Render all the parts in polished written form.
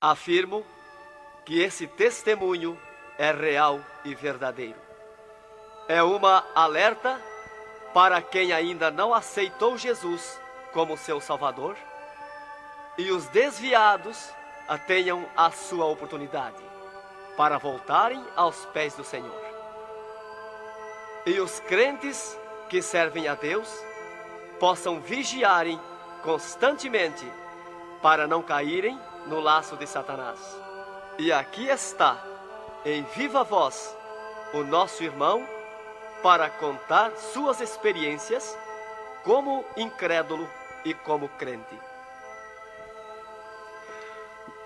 Afirmo que esse testemunho é real e verdadeiro. É uma alerta para quem ainda não aceitou Jesus como seu Salvador, e os desviados tenham a sua oportunidade para voltarem aos pés do Senhor. E os crentes que servem a Deus possam vigiarem constantemente para não caírem no laço de Satanás. E aqui está, em viva voz, o nosso irmão para contar suas experiências como incrédulo e como crente.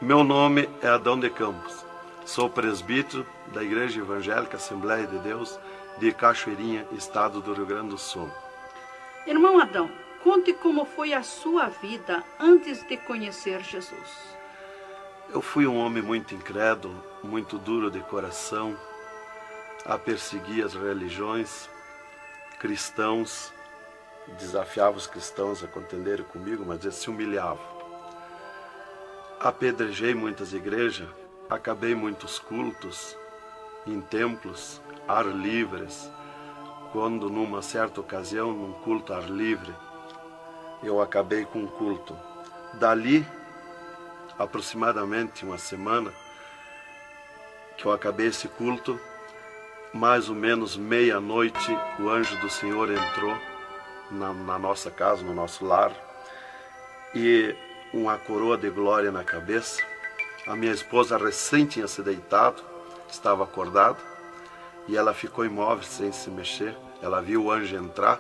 Meu nome é Adão de Campos. Sou presbítero da Igreja Evangélica Assembleia de Deus de Cachoeirinha, estado do Rio Grande do Sul. Irmão Adão, conte como foi a sua vida antes de conhecer Jesus. Eu fui um homem muito incrédulo, muito duro de coração, a perseguir as religiões, cristãos, desafiava os cristãos a contenderem comigo, mas eles se humilhavam. Apedrejei muitas igrejas, acabei muitos cultos, em templos, ar livres, quando numa certa ocasião, num culto ar livre, eu acabei com um culto. Dali, aproximadamente uma semana, que eu acabei esse culto, mais ou menos meia-noite, o anjo do Senhor entrou na nossa casa, no nosso lar, e uma coroa de glória na cabeça. A minha esposa recém tinha se deitado, estava acordada, e ela ficou imóvel sem se mexer. Ela viu o anjo entrar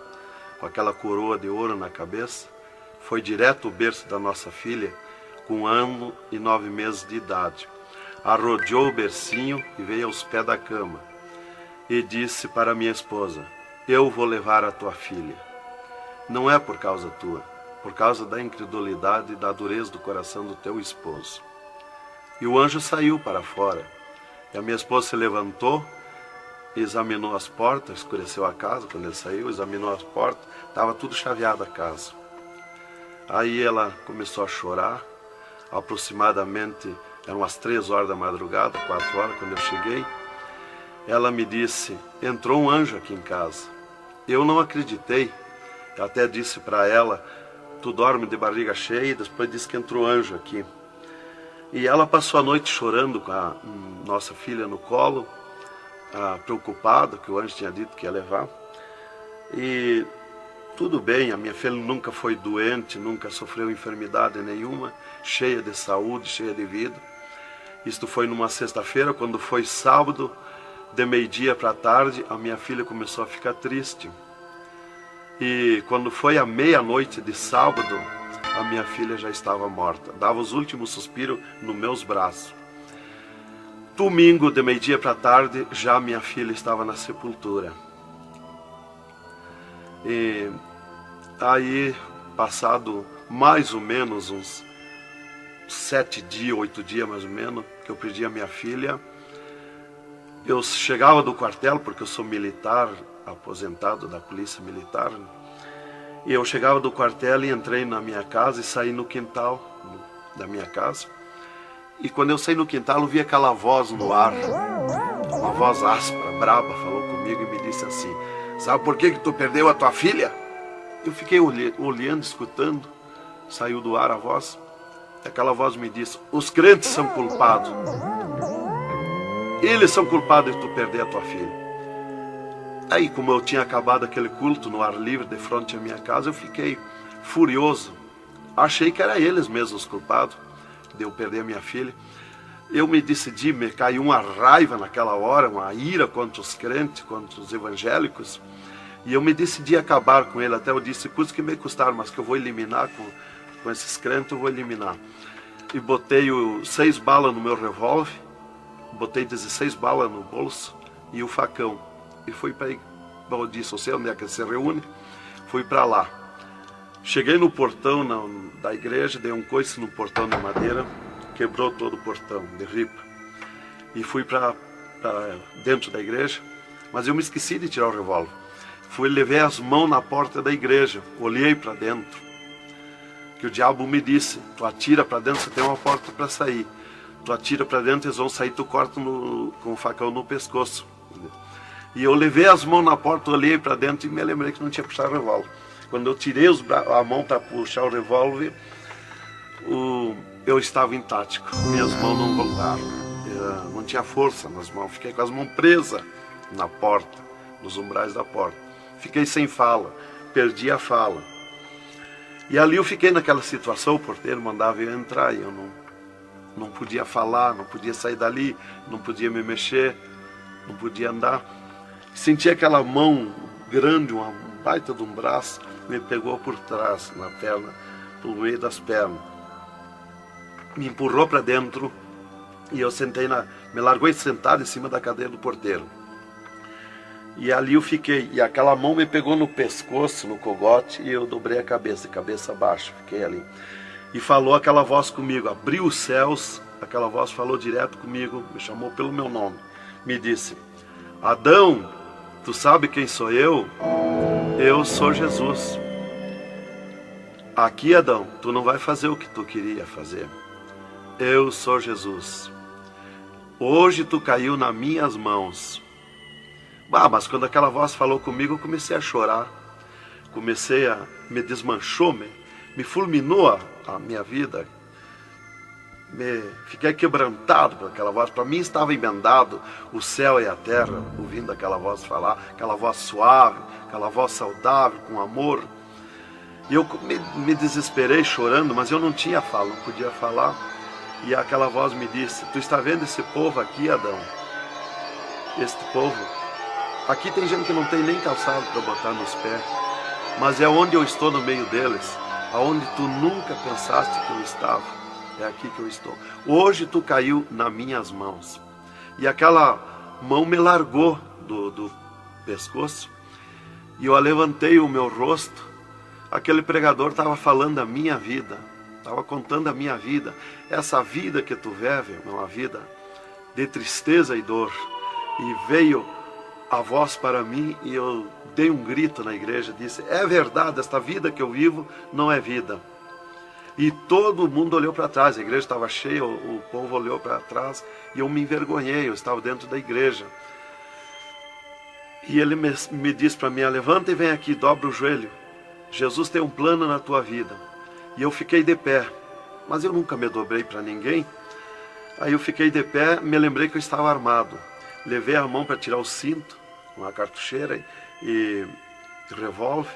com aquela coroa de ouro na cabeça, foi direto ao berço da nossa filha, com 1 ano e 9 meses de idade. Arrodeou o bercinho e veio aos pés da cama e disse para minha esposa: eu vou levar a tua filha. Não é por causa tua, por causa da incredulidade e da dureza do coração do teu esposo. E o anjo saiu para fora. E a minha esposa se levantou, examinou as portas, escureceu a casa quando ele saiu, examinou as portas, estava tudo chaveado a casa. Aí ela começou a chorar, aproximadamente, eram as 3 horas da madrugada, 4 horas, quando eu cheguei. Ela me disse: entrou um anjo aqui em casa. Eu não acreditei, eu até disse para ela: tu dorme de barriga cheia, e depois disse que entrou anjo aqui. E ela passou a noite chorando com a nossa filha no colo, preocupada, que o anjo tinha dito que ia levar. E tudo bem, a minha filha nunca foi doente, nunca sofreu enfermidade nenhuma, cheia de saúde, cheia de vida. Isto foi numa sexta-feira. Quando foi sábado, de meio-dia para tarde, a minha filha começou a ficar triste. E quando foi à meia-noite de sábado, a minha filha já estava morta. Dava os últimos suspiros nos meus braços. Domingo, de meio-dia para tarde, já minha filha estava na sepultura. E aí, passado mais ou menos uns 7 dias, 8 dias mais ou menos, que eu perdi a minha filha, eu chegava do quartel, porque eu sou militar, aposentado da polícia militar, e eu chegava do quartel e entrei na minha casa e saí no quintal da minha casa. E quando eu saí no quintal, eu vi aquela voz no ar, uma voz áspera, braba, falou comigo e me disse assim: sabe por que tu perdeu a tua filha? Eu fiquei olhando, escutando, saiu do ar a voz. E aquela voz me disse: os crentes são culpados. Eles são culpados de tu perder a tua filha. Aí, como eu tinha acabado aquele culto no ar livre de frente à minha casa, eu fiquei furioso. Achei que eram eles mesmos os culpados de eu perder a minha filha. Eu me decidi, me caiu uma raiva naquela hora, uma ira contra os crentes, contra os evangélicos. E eu me decidi acabar com ele. Até eu disse: custa que me custar, mas que eu vou eliminar com esses crentes, eu vou eliminar. E botei 6 balas no meu revólver, botei 16 balas no bolso e o facão. E fui para, eu disse: eu sei onde é que se reúne, fui para lá. Cheguei no portão da igreja, dei um coice no portão de madeira, quebrou todo o portão de ripa. E fui para dentro da igreja, mas eu me esqueci de tirar o revólver. Levei as mãos na porta da igreja, olhei para dentro. Que o diabo me disse: tu atira para dentro, você tem uma porta para sair. tu atira para dentro, eles vão sair, tu corta com o facão no pescoço. E eu levei as mãos na porta, olhei para dentro e me lembrei que não tinha puxado o revólver. Quando eu tirei a mão para puxar o revólver, eu estava intático, minhas mãos não voltaram, não tinha força nas mãos, fiquei com as mãos presas na porta, nos umbrais da porta, fiquei sem fala, perdi a fala. E ali eu fiquei naquela situação, o porteiro mandava eu entrar e eu não podia falar, não podia sair dali, não podia me mexer, não podia andar. Senti aquela mão grande, uma baita de um braço, me pegou por trás, na perna, pelo meio das pernas. Me empurrou para dentro e eu sentei me largou sentado em cima da cadeira do porteiro. E ali eu fiquei, e aquela mão me pegou no pescoço, no cogote, e eu dobrei a cabeça, cabeça baixa, fiquei ali. E falou aquela voz comigo, abriu os céus, aquela voz falou direto comigo, me chamou pelo meu nome, me disse: Adão, tu sabe quem sou eu? Eu sou Jesus. Aqui, Adão, tu não vai fazer o que tu queria fazer. Eu sou Jesus. Hoje tu caiu nas minhas mãos. Mas quando aquela voz falou comigo, eu comecei a chorar. Me desmanchou, me fulminou a minha vida. Fiquei quebrantado por aquela voz. Para mim estava emendado o céu e a terra, ouvindo aquela voz falar, aquela voz suave, aquela voz saudável, com amor. E eu me desesperei chorando, mas eu não tinha fala, não podia falar. E aquela voz me disse: tu está vendo esse povo aqui, Adão? Este povo, aqui tem gente que não tem nem calçado para botar nos pés, mas é onde eu estou no meio deles, aonde tu nunca pensaste que eu estava, é aqui que eu estou. Hoje tu caiu nas minhas mãos. E aquela mão me largou do pescoço, e eu levantei o meu rosto. Aquele pregador estava falando da minha vida, estava contando a minha vida. Essa vida que tu vive é uma vida de tristeza e dor. E veio a voz para mim e eu dei um grito na igreja, disse: é verdade, esta vida que eu vivo não é vida. E todo mundo olhou para trás, a igreja estava cheia, o povo olhou para trás e eu me envergonhei, eu estava dentro da igreja. E ele me disse para mim: levanta e vem aqui, dobra o joelho. Jesus tem um plano na tua vida. E eu fiquei de pé, mas eu nunca me dobrei para ninguém. Aí eu fiquei de pé, me lembrei que eu estava armado. Levei a mão para tirar o cinto, uma cartucheira e revólver,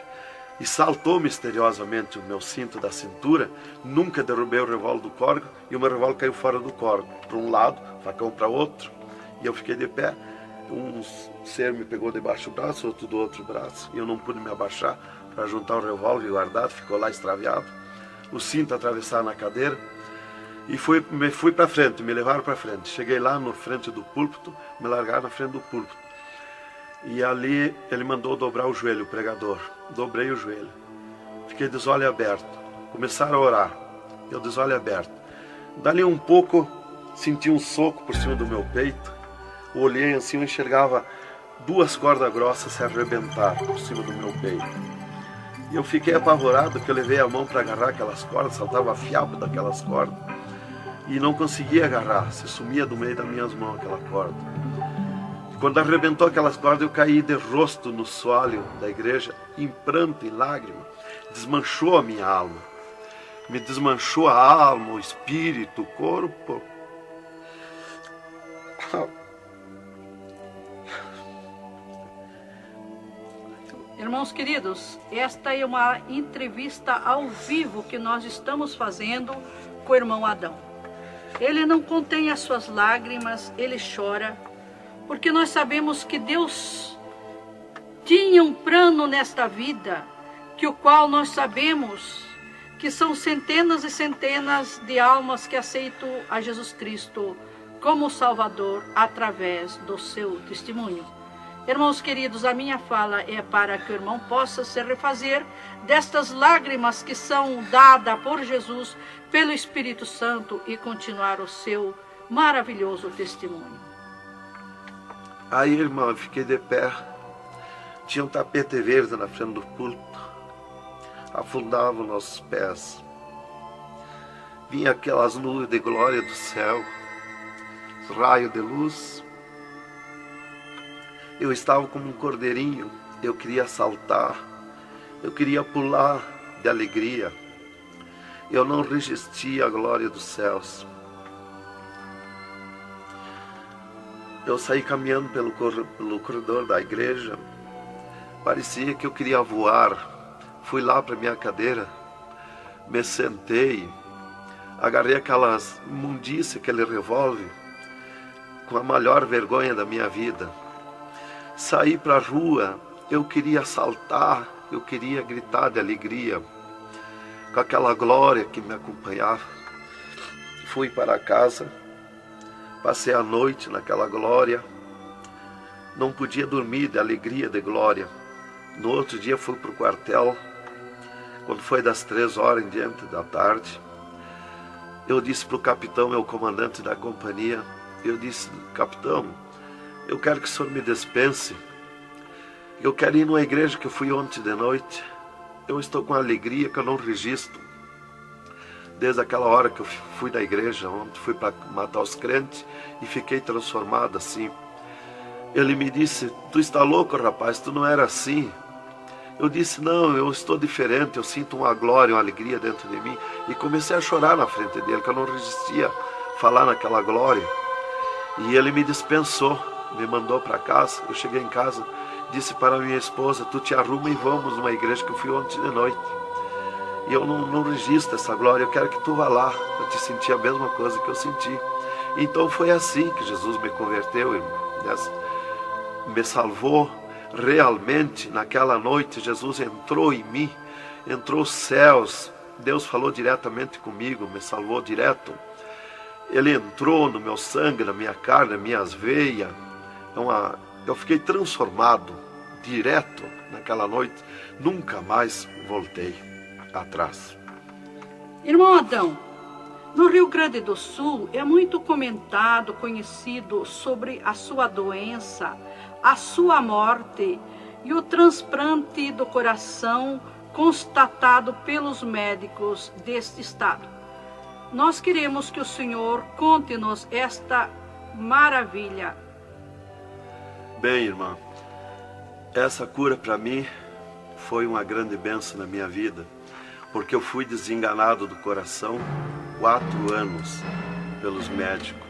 e saltou misteriosamente o meu cinto da cintura. Nunca derrubei o revólver do corgo, e o meu revólver caiu fora do corgo, para um lado, facão para outro, e eu fiquei de pé. Um ser me pegou debaixo do braço, outro do outro braço, e eu não pude me abaixar para juntar o revólver guardado, ficou lá extraviado. O cinto atravessado na cadeira, e fui para frente, me levaram para frente. Cheguei lá na frente do púlpito, me largaram na frente do púlpito. E ali ele mandou dobrar o joelho, o pregador. Dobrei o joelho. Fiquei de olho aberto. Começaram a orar. Eu de olho aberto. Dali um pouco, senti um soco por cima do meu peito. Olhei assim, eu enxergava duas cordas grossas se arrebentar por cima do meu peito. E eu fiquei apavorado, que eu levei a mão para agarrar aquelas cordas, saltava fiapo daquelas cordas. E não conseguia agarrar, se sumia do meio das minhas mãos aquela corda. Quando arrebentou aquelas cordas, eu caí de rosto no soalho da igreja, em pranto, em lágrima. Desmanchou a minha alma. Me desmanchou a alma, o espírito, o corpo. Irmãos queridos, esta é uma entrevista ao vivo que nós estamos fazendo com o irmão Adão. Ele não contém as suas lágrimas, ele chora, porque nós sabemos que Deus tinha um plano nesta vida, que o qual nós sabemos que são centenas e centenas de almas que aceitam a Jesus Cristo como Salvador através do seu testemunho. Irmãos queridos, a minha fala é para que o irmão possa se refazer destas lágrimas que são dadas por Jesus, pelo Espírito Santo, e continuar o seu maravilhoso testemunho. Aí, irmão, eu fiquei de pé. Tinha um tapete verde na frente do púlpito. Afundava os nossos pés. Vinha aquelas nuvens de glória do céu. raios de luz. Eu estava como um cordeirinho, eu queria saltar, eu queria pular de alegria. Eu não resistia à glória dos céus. Eu saí caminhando pelo corredor da igreja, parecia que eu queria voar. Fui lá para minha cadeira, me sentei, agarrei aquelas imundícias, aquele revólver, com a maior vergonha da minha vida. Saí para a rua, eu queria saltar, eu queria gritar de alegria, com aquela glória que me acompanhava. Fui para casa, passei a noite naquela glória, não podia dormir de alegria, de glória. No outro dia fui para o quartel, quando foi das 3 horas em diante da tarde. Eu disse para o capitão, meu comandante da companhia, eu disse: capitão, eu quero que o senhor me dispense. Eu quero ir numa igreja que eu fui ontem de noite. Eu estou com alegria que eu não registro. Desde aquela hora que eu fui da igreja ontem, fui para matar os crentes e fiquei transformado assim. Ele me disse: tu está louco, rapaz, tu não era assim. Eu disse: não, eu estou diferente, eu sinto uma glória, uma alegria dentro de mim. E comecei a chorar na frente dele, que eu não resistia a falar naquela glória. E ele me dispensou, me mandou para casa. Eu cheguei em casa, disse para minha esposa: tu te arruma e vamos numa igreja que eu fui ontem de noite. E eu não registro essa glória, eu quero que tu vá lá, para te sentir a mesma coisa que eu senti. Então foi assim que Jesus me converteu, irmão. Me salvou. Realmente, naquela noite, Jesus entrou em mim, entrou os céus, Deus falou diretamente comigo, me salvou direto. Ele entrou no meu sangue, na minha carne, nas minhas veias. Eu fiquei transformado direto naquela noite, nunca mais voltei atrás. Irmão Adão, no Rio Grande do Sul é muito comentado, conhecido sobre a sua doença, a sua morte e o transplante do coração constatado pelos médicos deste estado. Nós queremos que o Senhor conte-nos esta maravilha. Bem, irmã, essa cura para mim foi uma grande bênção na minha vida, porque eu fui desenganado do coração 4 anos pelos médicos.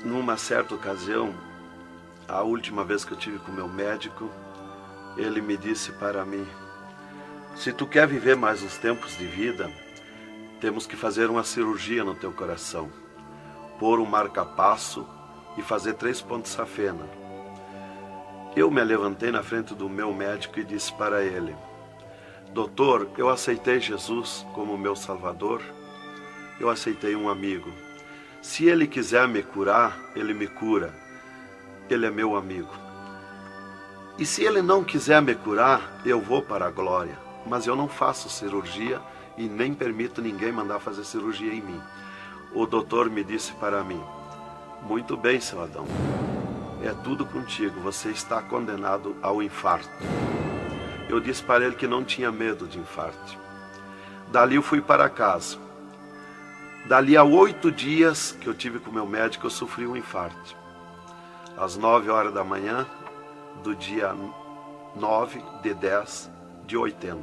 Numa certa ocasião, a última vez que eu tive com o meu médico, ele me disse para mim: se tu quer viver mais uns tempos de vida, temos que fazer uma cirurgia no teu coração, pôr um marca-passo e fazer 3 pontos safena. Eu me levantei na frente do meu médico e disse para ele: doutor, eu aceitei Jesus como meu salvador, eu aceitei um amigo. Se ele quiser me curar, ele me cura. Ele é meu amigo. E se ele não quiser me curar, eu vou para a glória. Mas eu não faço cirurgia e nem permito ninguém mandar fazer cirurgia em mim. O doutor me disse para mim: muito bem, seu Adão, é tudo contigo, você está condenado ao infarto. Eu disse para ele que não tinha medo de infarto. Dali eu fui para casa. Dali a 8 dias que eu tive com o meu médico, eu sofri um infarto. Às 9 horas da manhã, do dia 9 de 10 de 80.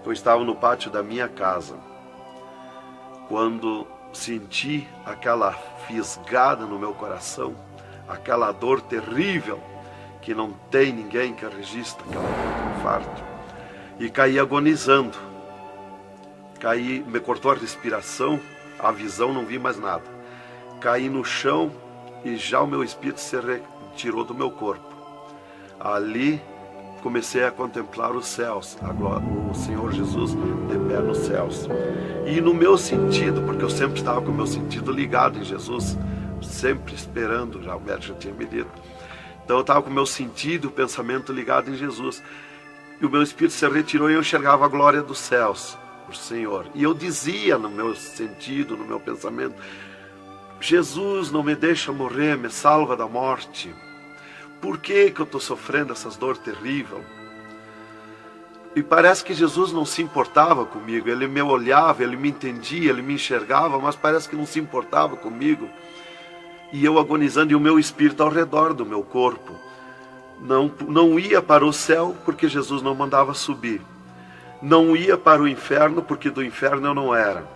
Eu estava no pátio da minha casa, quando senti aquela fisgada no meu coração, aquela dor terrível, que não tem ninguém que registre aquela dor de infarto, e caí agonizando. Caí, me cortou a respiração, a visão, não vi mais nada. Caí no chão e já o meu espírito se retirou do meu corpo. Ali comecei a contemplar os céus, o Senhor Jesus de pé nos céus. E no meu sentido, porque eu sempre estava com o meu sentido ligado em Jesus, sempre esperando, já o médico já tinha me dito. Então eu estava com o meu sentido, o pensamento ligado em Jesus. E o meu espírito se retirou e eu enxergava a glória dos céus, o Senhor. E eu dizia no meu sentido, no meu pensamento: Jesus, não me deixa morrer, me salva da morte. Por que eu estou sofrendo essas dores terríveis? E parece que Jesus não se importava comigo. Ele me olhava, ele me entendia, ele me enxergava, mas parece que não se importava comigo. E eu agonizando, e o meu espírito ao redor do meu corpo. Não ia para o céu, porque Jesus não mandava subir. Não ia para o inferno, porque do inferno eu não era.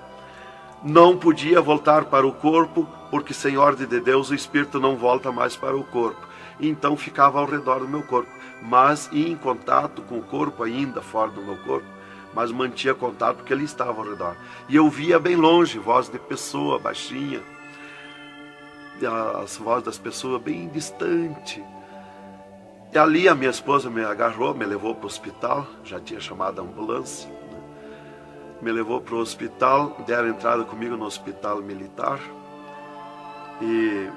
Não podia voltar para o corpo, porque sem ordem de Deus o espírito não volta mais para o corpo. Então ficava ao redor do meu corpo, mas ia em contato com o corpo ainda fora do meu corpo, mas mantinha contato porque ele estava ao redor. E eu via bem longe, voz de pessoa baixinha, as vozes das pessoas bem distante. E ali a minha esposa me agarrou, me levou para o hospital, já tinha chamado a ambulância, né? Me levou para o hospital, deram entrada comigo no hospital militar e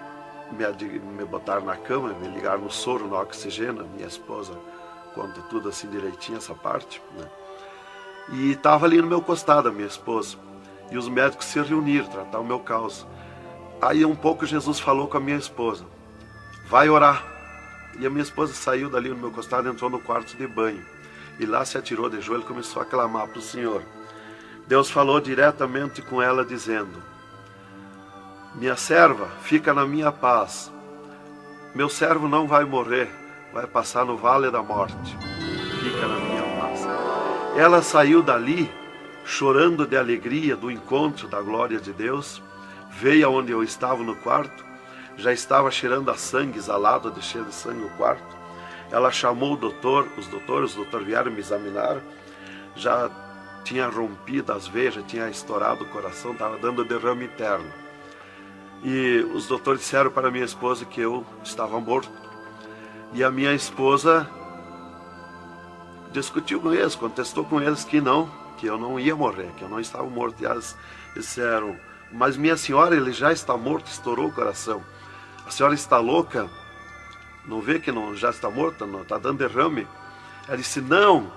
me botaram na cama, me ligaram no soro, no oxigênio. Minha esposa conta tudo assim direitinho, essa parte, né? E estava ali no meu costado a minha esposa, e os médicos se reuniram, tratar o meu caso. Aí um pouco Jesus falou com a minha esposa, vai orar. E a minha esposa saiu dali no meu costado, entrou no quarto de banho, e lá se atirou de joelho e começou a clamar para o Senhor. Deus falou diretamente com ela dizendo, minha serva, fica na minha paz. Meu servo não vai morrer, vai passar no vale da morte. Fica na minha paz. Ela saiu dali, chorando de alegria do encontro da glória de Deus. Veio aonde eu estava no quarto. Já estava cheirando a sangue, exalado de cheiro de sangue no quarto. Ela chamou o doutor, os doutores vieram me examinar. Já tinha rompido as veias, já tinha estourado o coração, estava dando derrame interno. E os doutores disseram para minha esposa que eu estava morto. E a minha esposa discutiu com eles, contestou com eles que eu não ia morrer, que eu não estava morto. E eles disseram, mas minha senhora, ele já está morto, estourou o coração. A senhora está louca? Não vê que não, já está morta, não está dando derrame? Ela disse, não,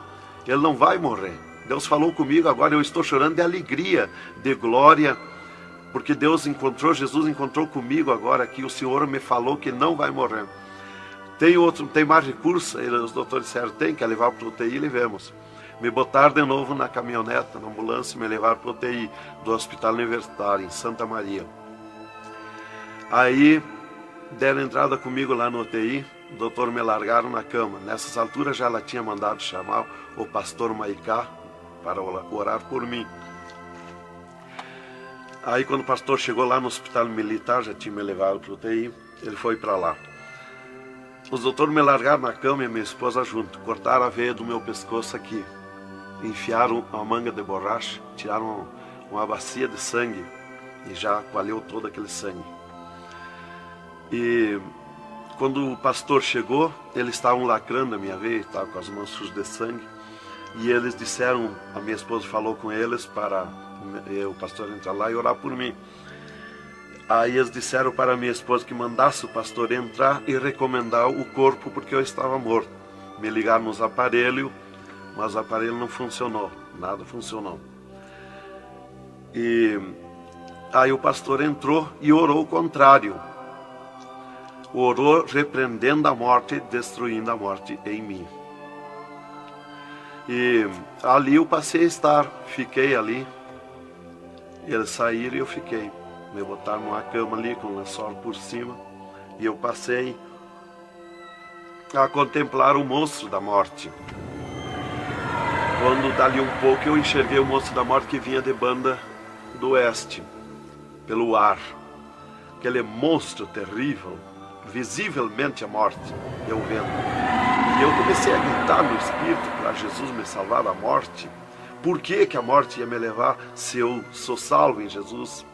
ele não vai morrer. Deus falou comigo, agora eu estou chorando de alegria, de glória, porque Jesus encontrou comigo agora aqui, o Senhor me falou que não vai morrer. Tem mais recurso? Os doutores disseram, tem, quer levar para o UTI, levemos. Me botaram de novo na caminhoneta, na ambulância, e me levaram para o UTI do Hospital Universitário, em Santa Maria. Aí, deram entrada comigo lá no UTI, o doutor me largaram na cama. Nessas alturas já ela tinha mandado chamar o pastor Maicá para orar por mim. Aí quando o pastor chegou lá no hospital militar, já tinha me levado para o UTI, ele foi para lá. Os doutores me largaram na cama e minha esposa junto, cortaram a veia do meu pescoço aqui, enfiaram uma manga de borracha, tiraram uma bacia de sangue e já coalhou todo aquele sangue. E quando o pastor chegou, eles estavam lacrando a minha veia, estavam com as mãos sujas de sangue, e eles disseram, a minha esposa falou com eles para o pastor entrar lá e orar por mim. Aí eles disseram para a minha esposa que mandasse o pastor entrar e recomendar o corpo, porque eu estava morto. Me ligaram nos aparelhos, mas o aparelho não funcionou, nada funcionou. E aí o pastor entrou e orou o contrário. Orou repreendendo a morte, destruindo a morte em mim. E ali eu passei a estar, fiquei ali. Eles saíram e eu fiquei. Me botaram numa cama ali com o lençol por cima. E eu passei a contemplar o monstro da morte. Quando dali um pouco eu enxerguei o monstro da morte que vinha de Banda do Oeste, pelo ar. Aquele monstro terrível, visivelmente a morte, eu vendo. E eu comecei a gritar no espírito para Jesus me salvar da morte. Por que a morte ia me levar se eu sou salvo em Jesus?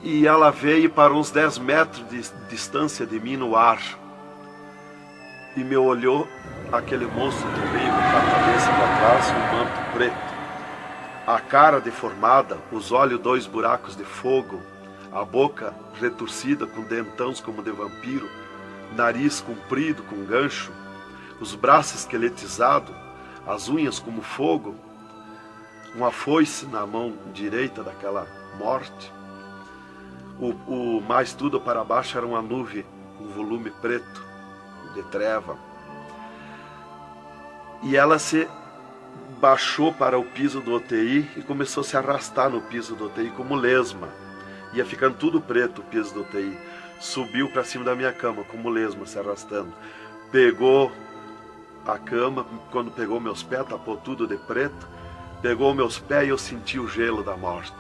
E ela veio para uns 10 metros de distância de mim no ar. E me olhou, aquele monstro terrível, com a cabeça para trás, um manto preto. A cara deformada, os olhos 2 buracos de fogo, a boca retorcida com dentões como de vampiro, nariz comprido com gancho, os braços esqueletizados, as unhas como fogo, uma foice na mão direita daquela morte. O mais tudo para baixo era uma nuvem, um volume preto de treva. E ela se baixou para o piso do UTI e começou a se arrastar no piso do UTI como lesma. Ia ficando tudo preto o piso do UTI. Subiu para cima da minha cama como lesma, se arrastando. Pegou a cama, quando pegou meus pés, tapou tudo de preto. Pegou meus pés e eu senti o gelo da morte.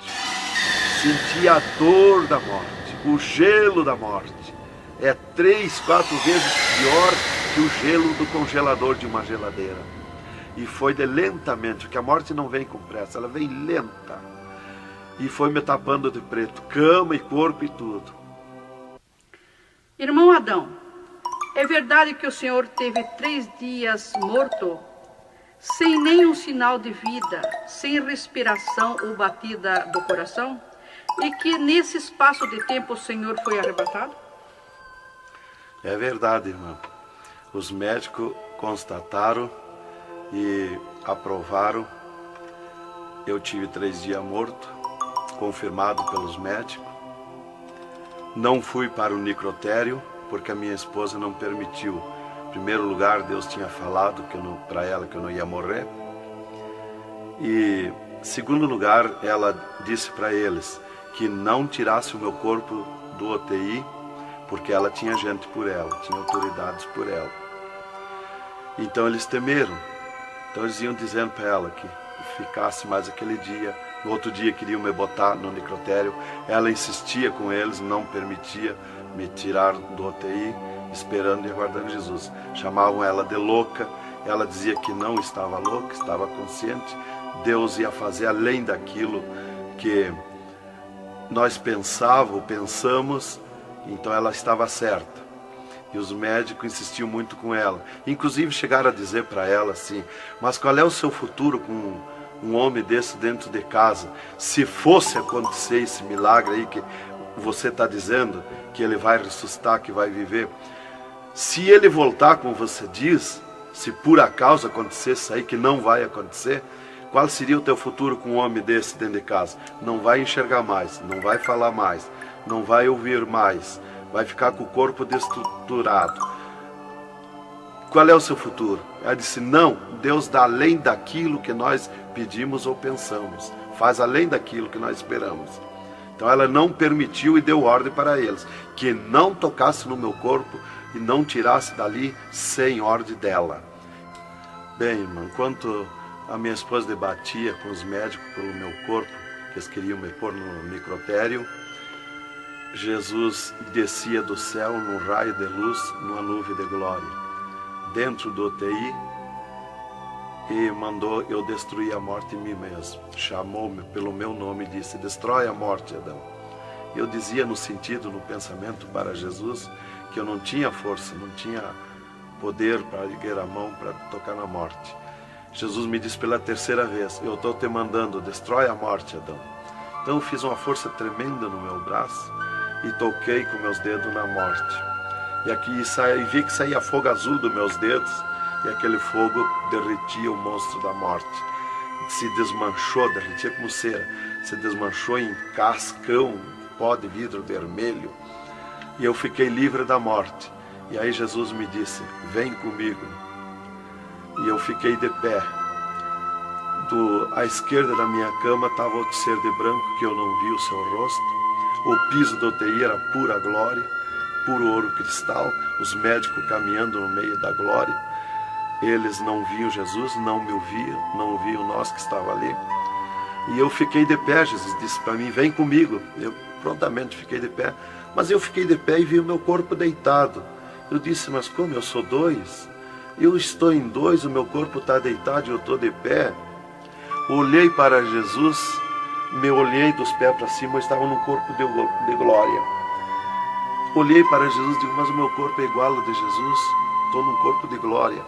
Senti a dor da morte, o gelo da morte. É 3, 4 vezes pior que o gelo do congelador de uma geladeira. E foi de lentamente, porque a morte não vem com pressa, ela vem lenta. E foi me tapando de preto, cama e corpo e tudo. Irmão Adão, é verdade que o senhor teve 3 dias morto, sem nenhum sinal de vida, sem respiração ou batida do coração? E que nesse espaço de tempo o senhor foi arrebatado? É verdade, irmão. Os médicos constataram e aprovaram. Eu tive 3 dias morto, confirmado pelos médicos. Não fui para o necrotério, porque a minha esposa não permitiu. Em primeiro lugar, Deus tinha falado para ela que eu não ia morrer. E, em segundo lugar, ela disse para eles que não tirasse o meu corpo do UTI, porque ela tinha gente por ela, tinha autoridades por ela. Então eles temeram. Então eles iam dizendo para ela que ficasse mais aquele dia. No outro dia queriam me botar no necrotério. Ela insistia com eles, não permitia me tirar do UTI, esperando e aguardando Jesus. Chamavam ela de louca. Ela dizia que não estava louca, estava consciente. Deus ia fazer além daquilo que nós pensamos. Então ela estava certa. E os médicos insistiam muito com ela. Inclusive chegaram a dizer para ela assim: mas qual é o seu futuro com um homem desse dentro de casa? Se fosse acontecer esse milagre aí que você está dizendo, que ele vai ressuscitar, que vai viver. Se ele voltar como você diz, se por acaso acontecesse isso aí, que não vai acontecer, qual seria o teu futuro com um homem desse dentro de casa? Não vai enxergar mais, não vai falar mais, não vai ouvir mais, vai ficar com o corpo destruturado. Qual é o seu futuro? Ela disse: não, Deus dá além daquilo que nós pedimos ou pensamos, faz além daquilo que nós esperamos. Então ela não permitiu e deu ordem para eles que não tocasse no meu corpo e não tirasse dali sem ordem dela. Bem, irmão, enquanto a minha esposa debatia com os médicos pelo meu corpo, que eles queriam me pôr no necrotério, Jesus descia do céu num raio de luz, numa nuvem de glória, dentro do UTI, e mandou eu destruir a morte em mim mesmo. Chamou-me pelo meu nome e disse: destrói a morte, Adão. Eu dizia no sentido, no pensamento para Jesus, que eu não tinha força, não tinha poder para erguer a mão para tocar na morte. Jesus me disse pela 3ª vez: eu estou te mandando, destrói a morte, Adão. Então eu fiz uma força tremenda no meu braço e toquei com meus dedos na morte. E aqui vi que saía fogo azul dos meus dedos, e aquele fogo derretia o monstro da morte. Se desmanchou, derretia como cera, se desmanchou em cascão, pó de vidro vermelho, e eu fiquei livre da morte. E aí Jesus me disse: vem comigo. E eu fiquei de pé. À esquerda da minha cama estava outro ser de branco, que eu não vi o seu rosto. O piso do UTI era pura glória, puro ouro cristal, os médicos caminhando no meio da glória. Eles não viam Jesus, não me ouviam, não ouviam nós que estava ali. E eu fiquei de pé. Jesus disse para mim: vem comigo. Eu prontamente fiquei de pé. Mas eu fiquei de pé e vi o meu corpo deitado. Eu disse: mas como? Eu sou 2? Eu estou em 2, o meu corpo está deitado e eu estou de pé. Olhei para Jesus, me olhei dos pés para cima, eu estava num corpo de glória. Olhei para Jesus e digo: mas o meu corpo é igual ao de Jesus, estou num corpo de glória.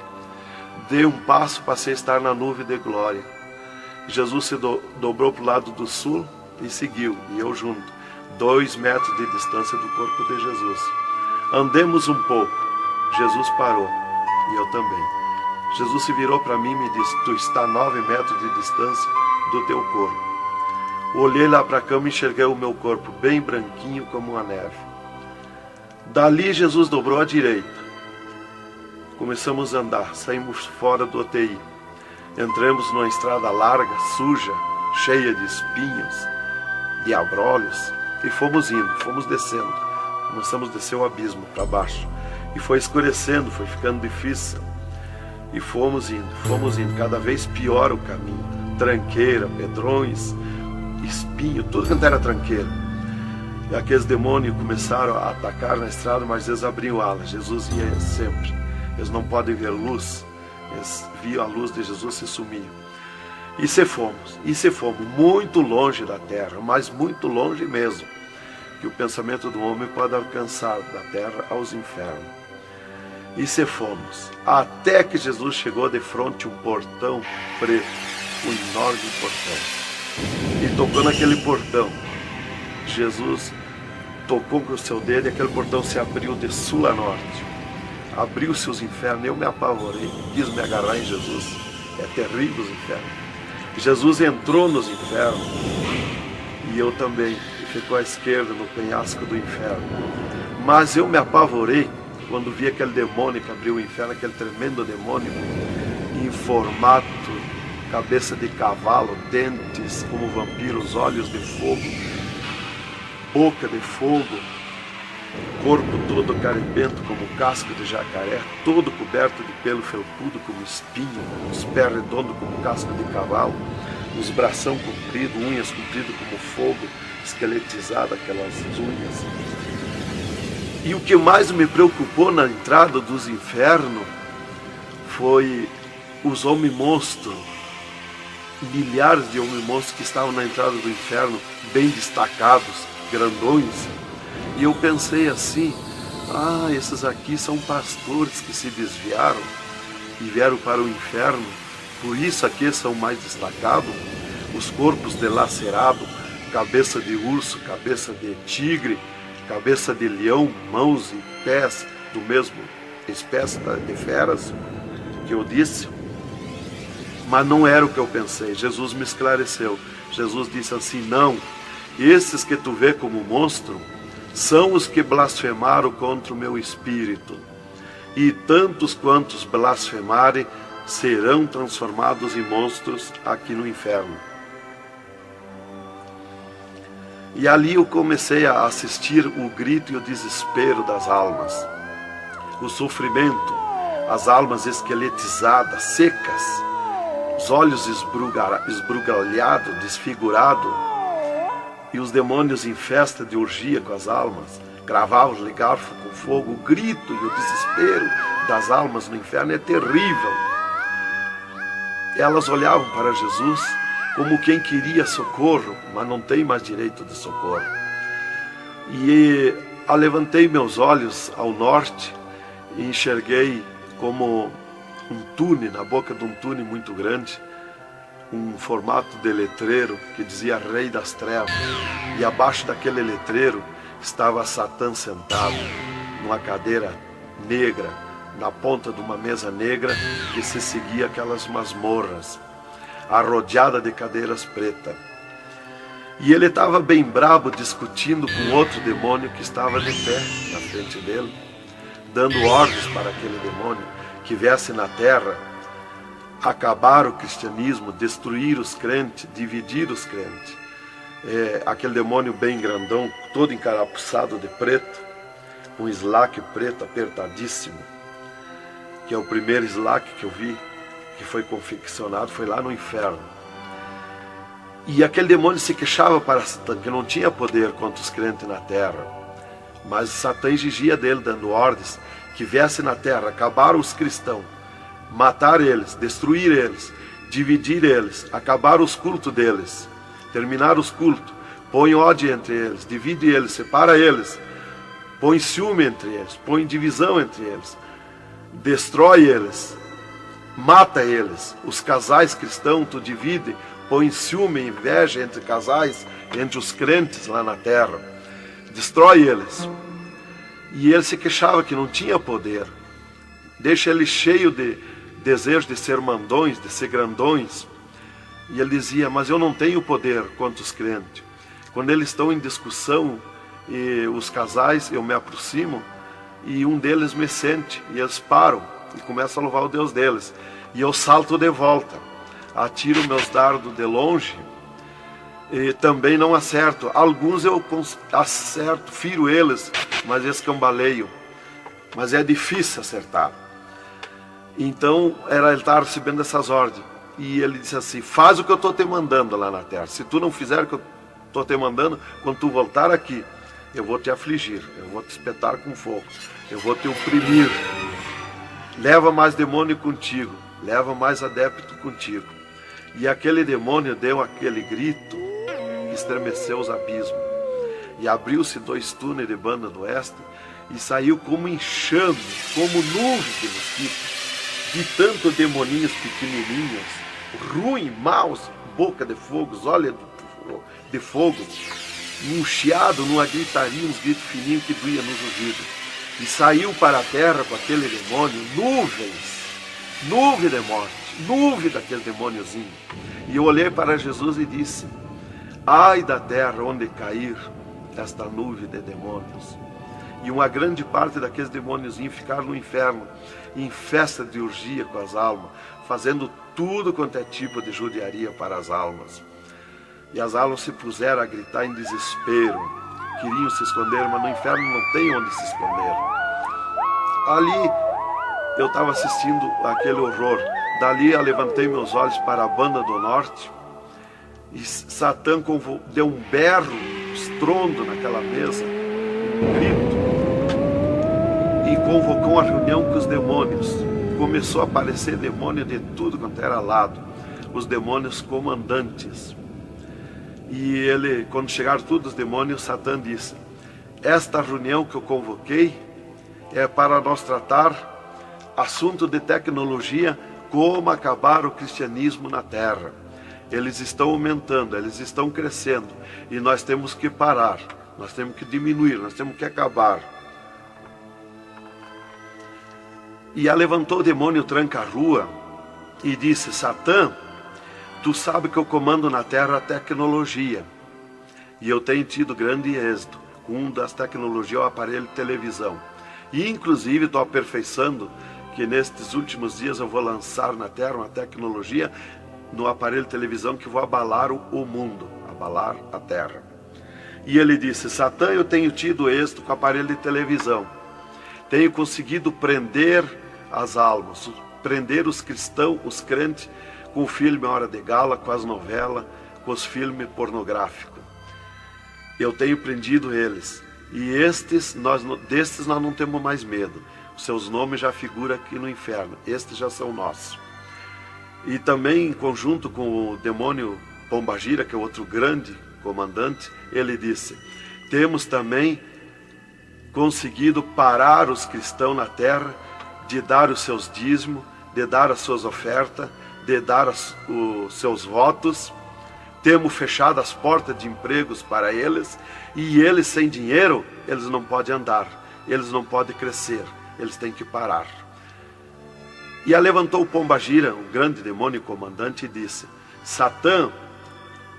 Dei um passo, passei a estar na nuvem de glória. Jesus se dobrou para o lado do sul e seguiu, e eu junto, 2 metros de distância do corpo de Jesus. Andemos um pouco. Jesus parou, e eu também. Jesus se virou para mim e me disse: tu está a 9 metros de distância do teu corpo. Olhei lá para a cama e enxerguei o meu corpo bem branquinho como a neve. Dali Jesus dobrou à direita. Começamos a andar, saímos fora do UTI. Entramos numa estrada larga, suja, cheia de espinhos, de abrolhos, e fomos indo, fomos descendo. Começamos a descer o abismo para baixo. E foi escurecendo, foi ficando difícil. E fomos indo, cada vez pior o caminho. Tranqueira, pedrões, espinho, tudo quanto era tranqueira. E aqueles demônios começaram a atacar na estrada, mas eles abriam alas. Jesus ia sempre. Eles não podem ver luz. Eles viam a luz de Jesus e sumiam. E se fomos muito longe da terra, mas muito longe mesmo, que o pensamento do homem pode alcançar da terra aos infernos. E se fomos, até que Jesus chegou de frente um portão preto, um enorme portão. E tocou naquele portão. Jesus tocou com o seu dedo e aquele portão se abriu de sul a norte. Abriu-se os infernos, eu me apavorei, quis me agarrar em Jesus. É terrível os infernos. Jesus entrou nos infernos e eu também, e ficou à esquerda no penhasco do inferno. Mas eu me apavorei quando vi aquele demônio que abriu o inferno, aquele tremendo demônio em formato, cabeça de cavalo, dentes como vampiros, olhos de fogo, boca de fogo, corpo todo carimbento como casco de jacaré, todo coberto de pelo felpudo como espinho, os pés redondos como casco de cavalo, os bração compridos, unhas compridas como fogo, esqueletizado aquelas unhas. E o que mais me preocupou na entrada dos infernos foi os homens-monstros, milhares de homens-monstros que estavam na entrada do inferno, bem destacados, grandões. E eu pensei assim, esses aqui são pastores que se desviaram e vieram para o inferno, por isso aqui são mais destacados, os corpos dilacerados, cabeça de urso, cabeça de tigre, cabeça de leão, mãos e pés do mesmo espécie de feras que eu disse. Mas não era o que eu pensei. Jesus me esclareceu. Jesus disse assim, não, esses que tu vê como monstro são os que blasfemaram contra o meu espírito, e tantos quantos blasfemarem serão transformados em monstros aqui no inferno. E ali eu comecei a assistir o grito e o desespero das almas, o sofrimento, as almas esqueletizadas, secas, os olhos esbugalhados, desfigurados, e os demônios em festa de orgia com as almas, cravavam-lhe garfo com fogo. O grito e o desespero das almas no inferno é terrível. Elas olhavam para Jesus como quem queria socorro, mas não tem mais direito de socorro. E levantei meus olhos ao norte e enxerguei como um túnel, na boca de um túnel muito grande, um formato de letreiro que dizia Rei das Trevas, e abaixo daquele letreiro estava Satã sentado numa cadeira negra, na ponta de uma mesa negra que se seguia aquelas masmorras, arrodeada de cadeiras pretas. E ele estava bem brabo discutindo com outro demônio que estava de pé na frente dele, dando ordens para aquele demônio que viesse na terra acabar o cristianismo, destruir os crentes, dividir os crentes. Aquele demônio bem grandão, todo encarapuçado de preto, um slack preto apertadíssimo, que é o primeiro slack que eu vi, que foi confeccionado, foi lá no inferno. E aquele demônio se queixava para Satã, que não tinha poder contra os crentes na terra, mas Satã exigia dele, dando ordens, que viesse na terra, acabar os cristãos, matar eles, destruir eles, dividir eles, acabar os cultos deles, terminar os cultos, põe ódio entre eles, divide eles, separa eles, põe ciúme entre eles, põe divisão entre eles, destrói eles, mata eles. Os casais cristãos tu divide, põe ciúme e inveja entre casais, entre os crentes lá na terra, destrói eles. E ele se queixava que não tinha poder, deixa ele cheio de desejo de ser mandões, de ser grandões. E ele dizia, mas eu não tenho poder contra os crentes. Quando eles estão em discussão, e os casais, eu me aproximo, e um deles me sente, e eles param. e começam a louvar o Deus deles. E eu salto de volta, atiro meus dardos de longe e também não acerto. Alguns eu acerto, firo eles, mas escambaleio. Mas é difícil acertar. Então ele estava recebendo essas ordens. E ele disse assim: faz o que eu estou te mandando lá na terra. Se tu não fizer o que eu estou te mandando, quando tu voltar aqui, eu vou te afligir, eu vou te espetar com fogo, eu vou te oprimir. Leva mais demônio contigo, leva mais adepto contigo. E aquele demônio deu aquele grito que estremeceu os abismos. E abriu-se 2 túneis de banda do oeste e saiu como enxame, como nuvem de mosquitos, de tanto demoninhos pequenininhos, ruins, maus, boca de fogo, olhos de fogo, num chiado, numa gritaria, uns gritos fininhos que doía nos ouvidos. E saiu para a terra com aquele demônio, nuvem de morte, nuvem daquele demôniozinho. E eu olhei para Jesus e disse: ai da terra onde cair esta nuvem de demônios. E uma grande parte daqueles demôniozinhos ficaram no inferno, em festa de urgia com as almas, fazendo tudo quanto é tipo de judiaria para as almas. E as almas se puseram a gritar em desespero, queriam se esconder, mas no inferno não tem onde se esconder. Ali eu estava assistindo aquele horror. Dali eu levantei meus olhos para a banda do norte e Satã deu um berro, um estrondo naquela mesa, um grito, e convocou uma reunião com os demônios. Começou a aparecer demônio de tudo quanto era lado, os demônios comandantes. E ele, quando chegaram todos os demônios, Satã disse: esta reunião que eu convoquei é para nós tratar assunto de tecnologia, como acabar o cristianismo na terra. Eles estão aumentando, eles estão crescendo, e nós temos que parar, nós temos que diminuir, nós temos que acabar. E levantou o demônio tranca-rua e disse: Satã, tu sabe que eu comando na terra a tecnologia, e eu tenho tido grande êxito com uma das tecnologias, o aparelho de televisão. E inclusive estou aperfeiçoando, que nestes últimos dias eu vou lançar na terra uma tecnologia no aparelho de televisão que vou abalar o mundo, abalar a terra. E ele disse: Satã, eu tenho tido êxito com o aparelho de televisão, tenho conseguido prender as almas, prender os cristãos, os crentes, com o filme Hora de Gala, com as novelas, com os filmes pornográficos. Eu tenho prendido eles. E destes nós não temos mais medo. Os seus nomes já figuram aqui no inferno. Estes já são nossos. E também, em conjunto com o demônio Pombagira, que é outro grande comandante, ele disse: temos também conseguido parar os cristãos na terra de dar os seus dízimos, de dar as suas ofertas, de dar os seus votos. Temos fechado as portas de empregos para eles, e eles sem dinheiro, eles não podem andar, eles não podem crescer, eles têm que parar. E levantou o Pombagira, o grande demônio comandante, e disse: Satã,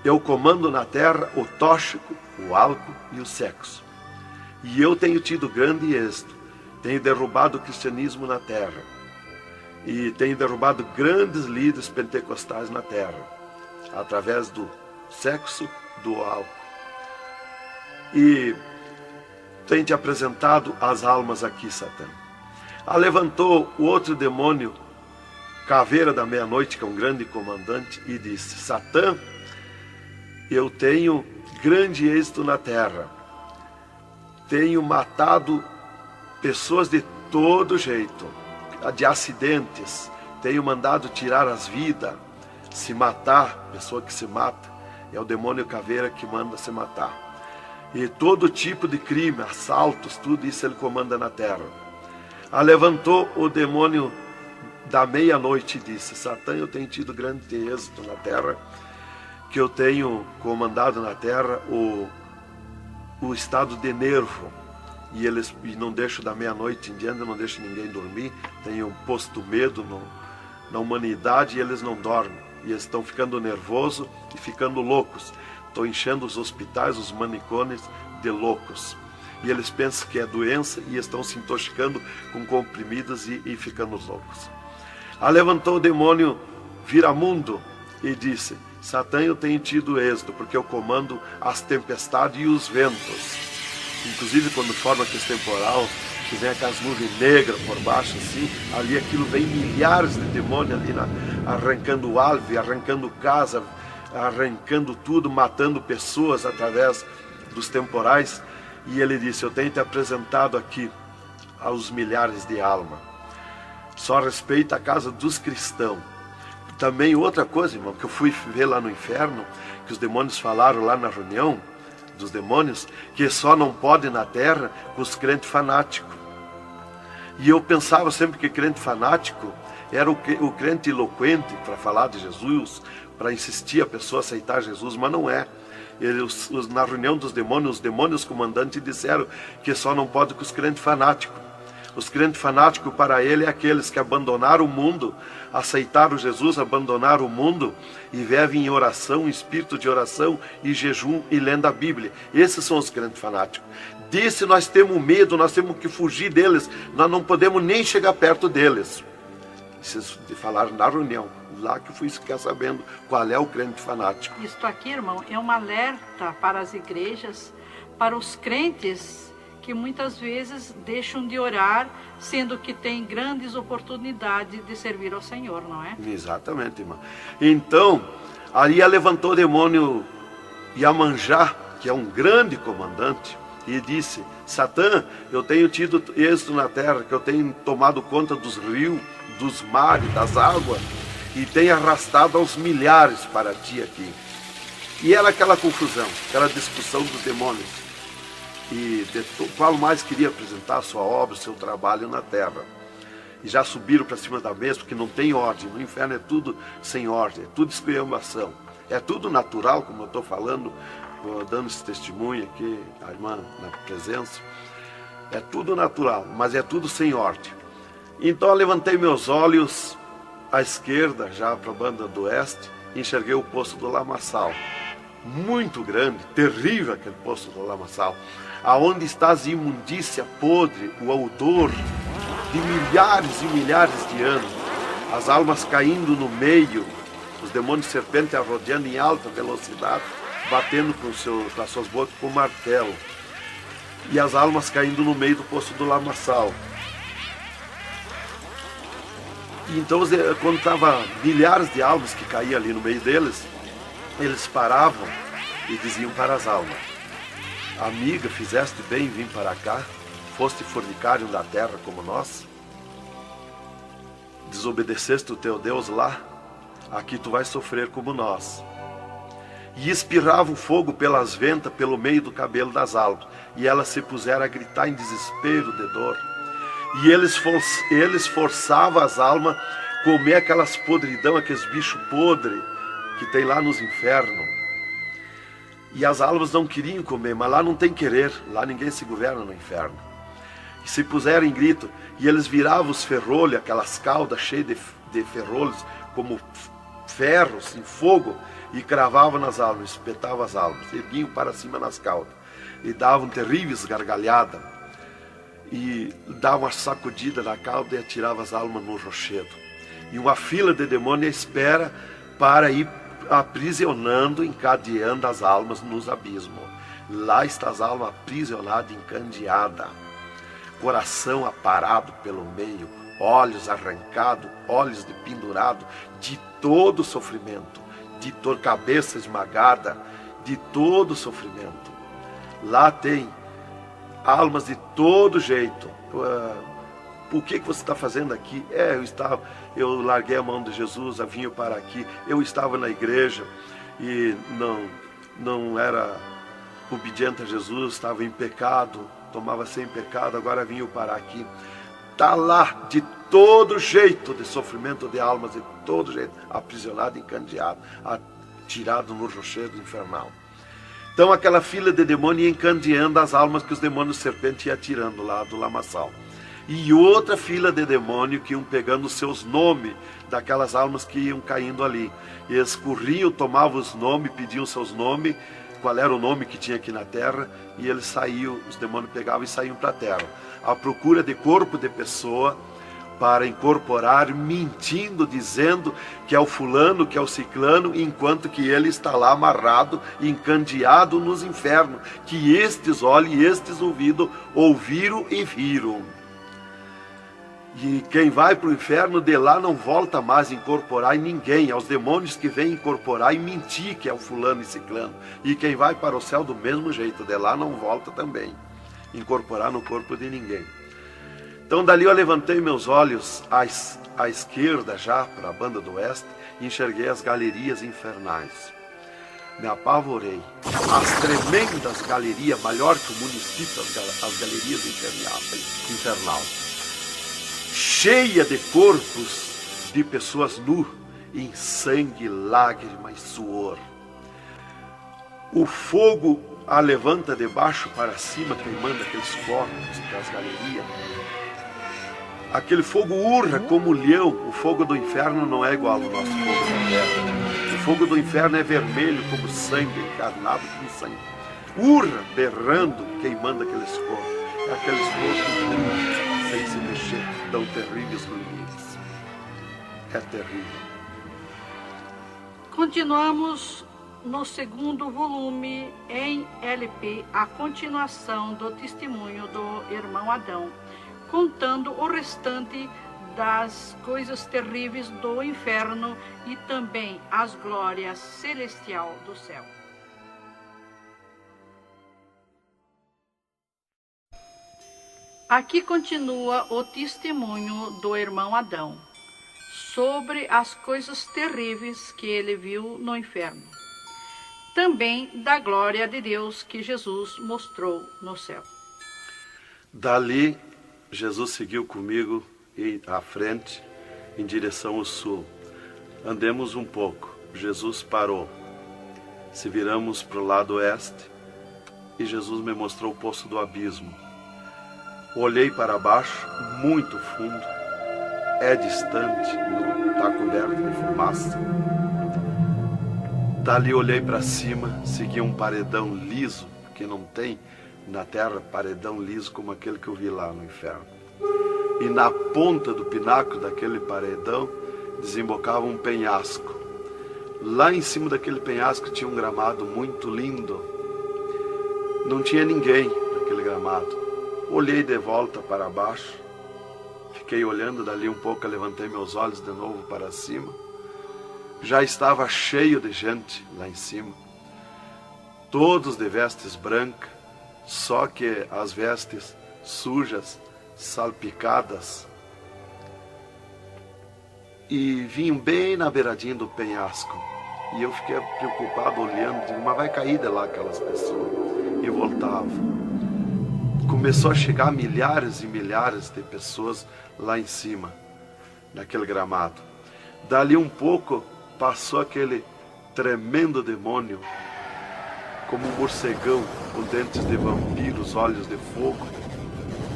eu comando na terra o tóxico, o álcool e o sexo. E eu tenho tido grande êxito, tenho derrubado o cristianismo na terra, e tenho derrubado grandes líderes pentecostais na terra, através do sexo, do álcool. E tenho te apresentado as almas aqui, Satã. Levantou o outro demônio, Caveira da Meia-Noite, que é um grande comandante, e disse: Satã, eu tenho grande êxito na terra, tenho matado pessoas de todo jeito, de acidentes, tenho mandado tirar as vidas, se matar, pessoa que se mata, é o demônio Caveira que manda se matar. E todo tipo de crime, assaltos, tudo isso ele comanda na terra. Levantou o demônio da Meia-Noite e disse: Satã, eu tenho tido grande êxito na terra, que eu tenho comandado na terra o estado de nervo, e não deixo da meia-noite em diante, não deixo ninguém dormir, tenho posto medo na humanidade, e eles não dormem, e eles estão ficando nervosos e ficando loucos. Estou enchendo os hospitais, os manicômios de loucos. e eles pensam que é doença e estão se intoxicando com comprimidos e ficando loucos. Levantou o demônio Viramundo e disse: Satã, eu tenho tido êxito, porque eu comando as tempestades e os ventos. Inclusive quando forma aquele temporal, que vem aquelas nuvens negras por baixo assim, ali aquilo vem milhares de demônios ali arrancando árvore, arrancando casa, arrancando tudo, matando pessoas através dos temporais. E ele disse: eu tenho te apresentado aqui aos milhares de almas. Só respeita a casa dos cristãos. Também outra coisa, irmão, que eu fui ver lá no inferno, que os demônios falaram lá na reunião dos demônios, que só não pode na terra com os crentes fanáticos. E eu pensava sempre que crente fanático era o crente eloquente para falar de Jesus, para insistir a pessoa a aceitar Jesus, mas não é. Na reunião dos demônios, os demônios comandantes disseram que só não pode com os crentes fanáticos. Os crentes fanáticos para ele é aqueles que abandonaram o mundo, aceitaram Jesus, abandonaram o mundo e vivem em oração, em espírito de oração e jejum e lendo a Bíblia. Esses são os crentes fanáticos. Disse: nós temos medo, nós temos que fugir deles, nós não podemos nem chegar perto deles. Vocês falaram na reunião, lá que eu fui ficar sabendo qual é o crente fanático. Isto aqui, irmão, é um alerta para as igrejas, para os crentes que muitas vezes deixam de orar, sendo que tem grandes oportunidades de servir ao Senhor, não é? Exatamente, irmão. Então, ali levantou o demônio Iemanjá, que é um grande comandante, e disse: Satã, eu tenho tido êxito na terra, que eu tenho tomado conta dos rios, dos mares, das águas, e tenho arrastado aos milhares para ti aqui. E era aquela confusão, aquela discussão dos demônios. E qual mais queria apresentar a sua obra, o seu trabalho na terra. E já subiram para cima da mesa, porque não tem ordem. No inferno é tudo sem ordem, é tudo esculhambação. É tudo natural, como eu estou falando, dando esse testemunho aqui, a irmã na presença. É tudo natural, mas é tudo sem ordem. Então eu levantei meus olhos à esquerda, já para a banda do oeste, e enxerguei o poço do lamaçal. Muito grande, terrível aquele poço do lamaçal, aonde está a imundícia podre, o odor de milhares e milhares de anos, as almas caindo no meio, os demônios serpentes rodeando em alta velocidade, batendo com as suas bocas com martelo, e as almas caindo no meio do poço do lamaçal. E então, quando estava milhares de almas que caíam ali no meio deles, eles paravam e diziam para as almas: amiga, fizeste bem em vir para cá? Foste fornicário da terra como nós? Desobedeceste o teu Deus lá? Aqui tu vais sofrer como nós. E espirrava o fogo pelas ventas, pelo meio do cabelo das almas, e elas se puseram a gritar em desespero de dor. E eles forçavam as almas a comer aquelas podridão, aqueles bichos podres que tem lá nos infernos. E as almas não queriam comer, mas lá não tem querer, lá ninguém se governa no inferno. E se puseram em grito, e eles viravam os ferrolhos, aquelas caudas cheias de ferrolhos, como ferros em fogo, e cravavam nas almas, espetavam as almas, erguiam para cima nas caudas, e davam terríveis gargalhadas, e davam uma sacudida na cauda e atiravam as almas no rochedo. E uma fila de demônios espera para ir aprisionando, encadeando as almas nos abismos. Lá está as almas aprisionadas, encandeadas, coração aparado pelo meio, olhos arrancados, olhos de pendurado, de todo sofrimento, de cabeça esmagada, de todo sofrimento. Lá tem almas de todo jeito. O que você está fazendo aqui? Eu larguei a mão de Jesus, vim para aqui. Eu estava na igreja e não era obediente a Jesus, estava em pecado, tomava sem pecado, agora vim para aqui. Está lá de todo jeito de sofrimento de almas, de todo jeito, aprisionado, encandeado, atirado no rochedo infernal. Então aquela fila de demônios ia encandeando as almas que os demônios serpentes iam tirando lá do lamaçal. E outra fila de demônios que iam pegando os seus nomes daquelas almas que iam caindo ali. E eles corriam, tomavam os nomes, pediam seus nomes, qual era o nome que tinha aqui na terra, e eles saíam, os demônios pegavam e saíam para a terra, à procura de corpo de pessoa, para incorporar, mentindo, dizendo que é o fulano, que é o ciclano, enquanto que ele está lá amarrado, encandeado nos infernos, que estes olhos e estes ouvidos ouviram e viram. E quem vai para o inferno de lá não volta mais a incorporar em ninguém, aos demônios que vêm incorporar e mentir que é o fulano e ciclano. E quem vai para o céu do mesmo jeito, de lá não volta também, incorporar no corpo de ninguém. Então dali eu levantei meus olhos à esquerda já, para a banda do oeste, e enxerguei as galerias infernais. Me apavorei. As tremendas galerias, maior que o município, as galerias infernal, cheia de corpos de pessoas nu, em sangue, lágrimas, suor. O fogo a levanta de baixo para cima, queimando aqueles corpos das galerias. Aquele fogo urra como leão. O fogo do inferno não é igual ao nosso fogo da terra. O fogo do inferno é vermelho como sangue, encarnado como sangue. Urra, berrando, queimando aqueles corpos. Aqueles corpos sem se mexer, dão terríveis ruídos. É terrível. Continuamos no segundo volume em LP, a continuação do testemunho do irmão Adão, contando o restante das coisas terríveis do inferno e também as glórias celestial do céu. Aqui continua o testemunho do irmão Adão sobre as coisas terríveis que ele viu no inferno. Também da glória de Deus que Jesus mostrou no céu. Dali, Jesus seguiu comigo à frente, em direção ao sul. Andemos um pouco. Jesus parou. Se viramos para o lado oeste, e Jesus me mostrou o poço do abismo. Olhei para baixo, muito fundo. É distante, está coberto de fumaça. Dali olhei para cima, segui um paredão liso, porque não tem na terra paredão liso como aquele que eu vi lá no inferno. E na ponta do pináculo daquele paredão desembocava um penhasco. Lá em cima daquele penhasco tinha um gramado muito lindo. Não tinha ninguém naquele gramado. Olhei de volta para baixo, fiquei olhando dali um pouco, levantei meus olhos de novo para cima. Já estava cheio de gente lá em cima, todos de vestes brancas, só que as vestes sujas, salpicadas, e vinham bem na beiradinha do penhasco. E eu fiquei preocupado olhando, digo, mas vai cair de lá aquelas pessoas. E voltava. Começou a chegar milhares e milhares de pessoas lá em cima, naquele gramado. Dali um pouco, passou aquele tremendo demônio, como um morcegão, com dentes de vampiros, olhos de fogo,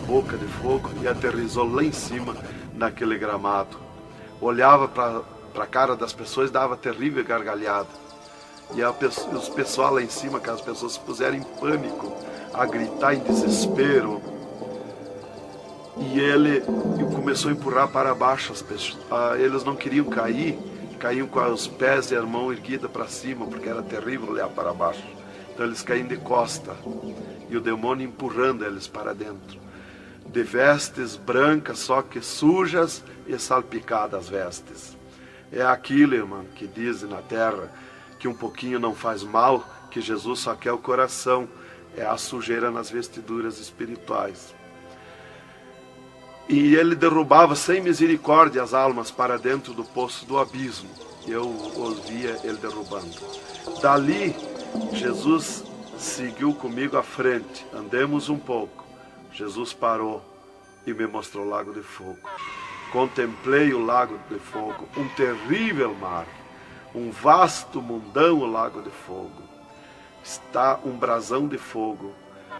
boca de fogo, e aterrissou lá em cima, naquele gramado. Olhava para a cara das pessoas e dava terrível gargalhada. E os pessoal lá em cima, aquelas pessoas se puseram em pânico, a gritar em desespero. E ele começou a empurrar para baixo as pessoas. Eles não queriam cair, caíam com os pés e a mão erguida para cima, porque era terrível olhar para baixo. Então eles caíam de costa, e o demônio empurrando eles para dentro. De vestes brancas, só que sujas e salpicadas as vestes. É aquilo, irmão, que dizem na terra, que um pouquinho não faz mal, que Jesus só quer o coração. É a sujeira nas vestiduras espirituais. E ele derrubava sem misericórdia as almas para dentro do poço do abismo. Eu os via ele derrubando. Dali, Jesus seguiu comigo à frente. Andemos um pouco. Jesus parou e me mostrou o lago de fogo. Contemplei o lago de fogo, um terrível mar, um vasto mundão o lago de fogo. Está um brasão de fogo,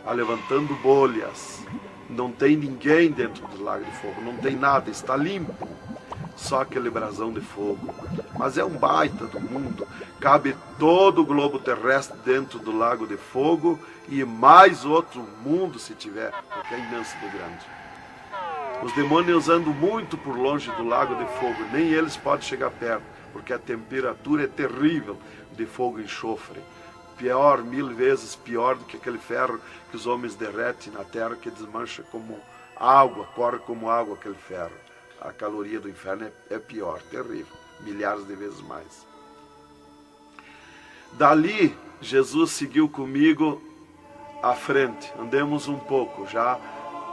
levantando bolhas. Não tem ninguém dentro do lago de fogo, não tem nada, está limpo. Só aquele brasão de fogo. Mas é um baita do mundo, cabe todo o globo terrestre dentro do lago de fogo e mais outro mundo se tiver, porque é imenso de grande. Os demônios andam muito por longe do lago de fogo, nem eles podem chegar perto, porque a temperatura é terrível de fogo e enxofre. Pior, 1000 vezes pior do que aquele ferro que os homens derretem na terra, que desmancha como água, corre como água aquele ferro. A caloria do inferno é pior, terrível, milhares de vezes mais. Dali, Jesus seguiu comigo à frente. Andemos um pouco, já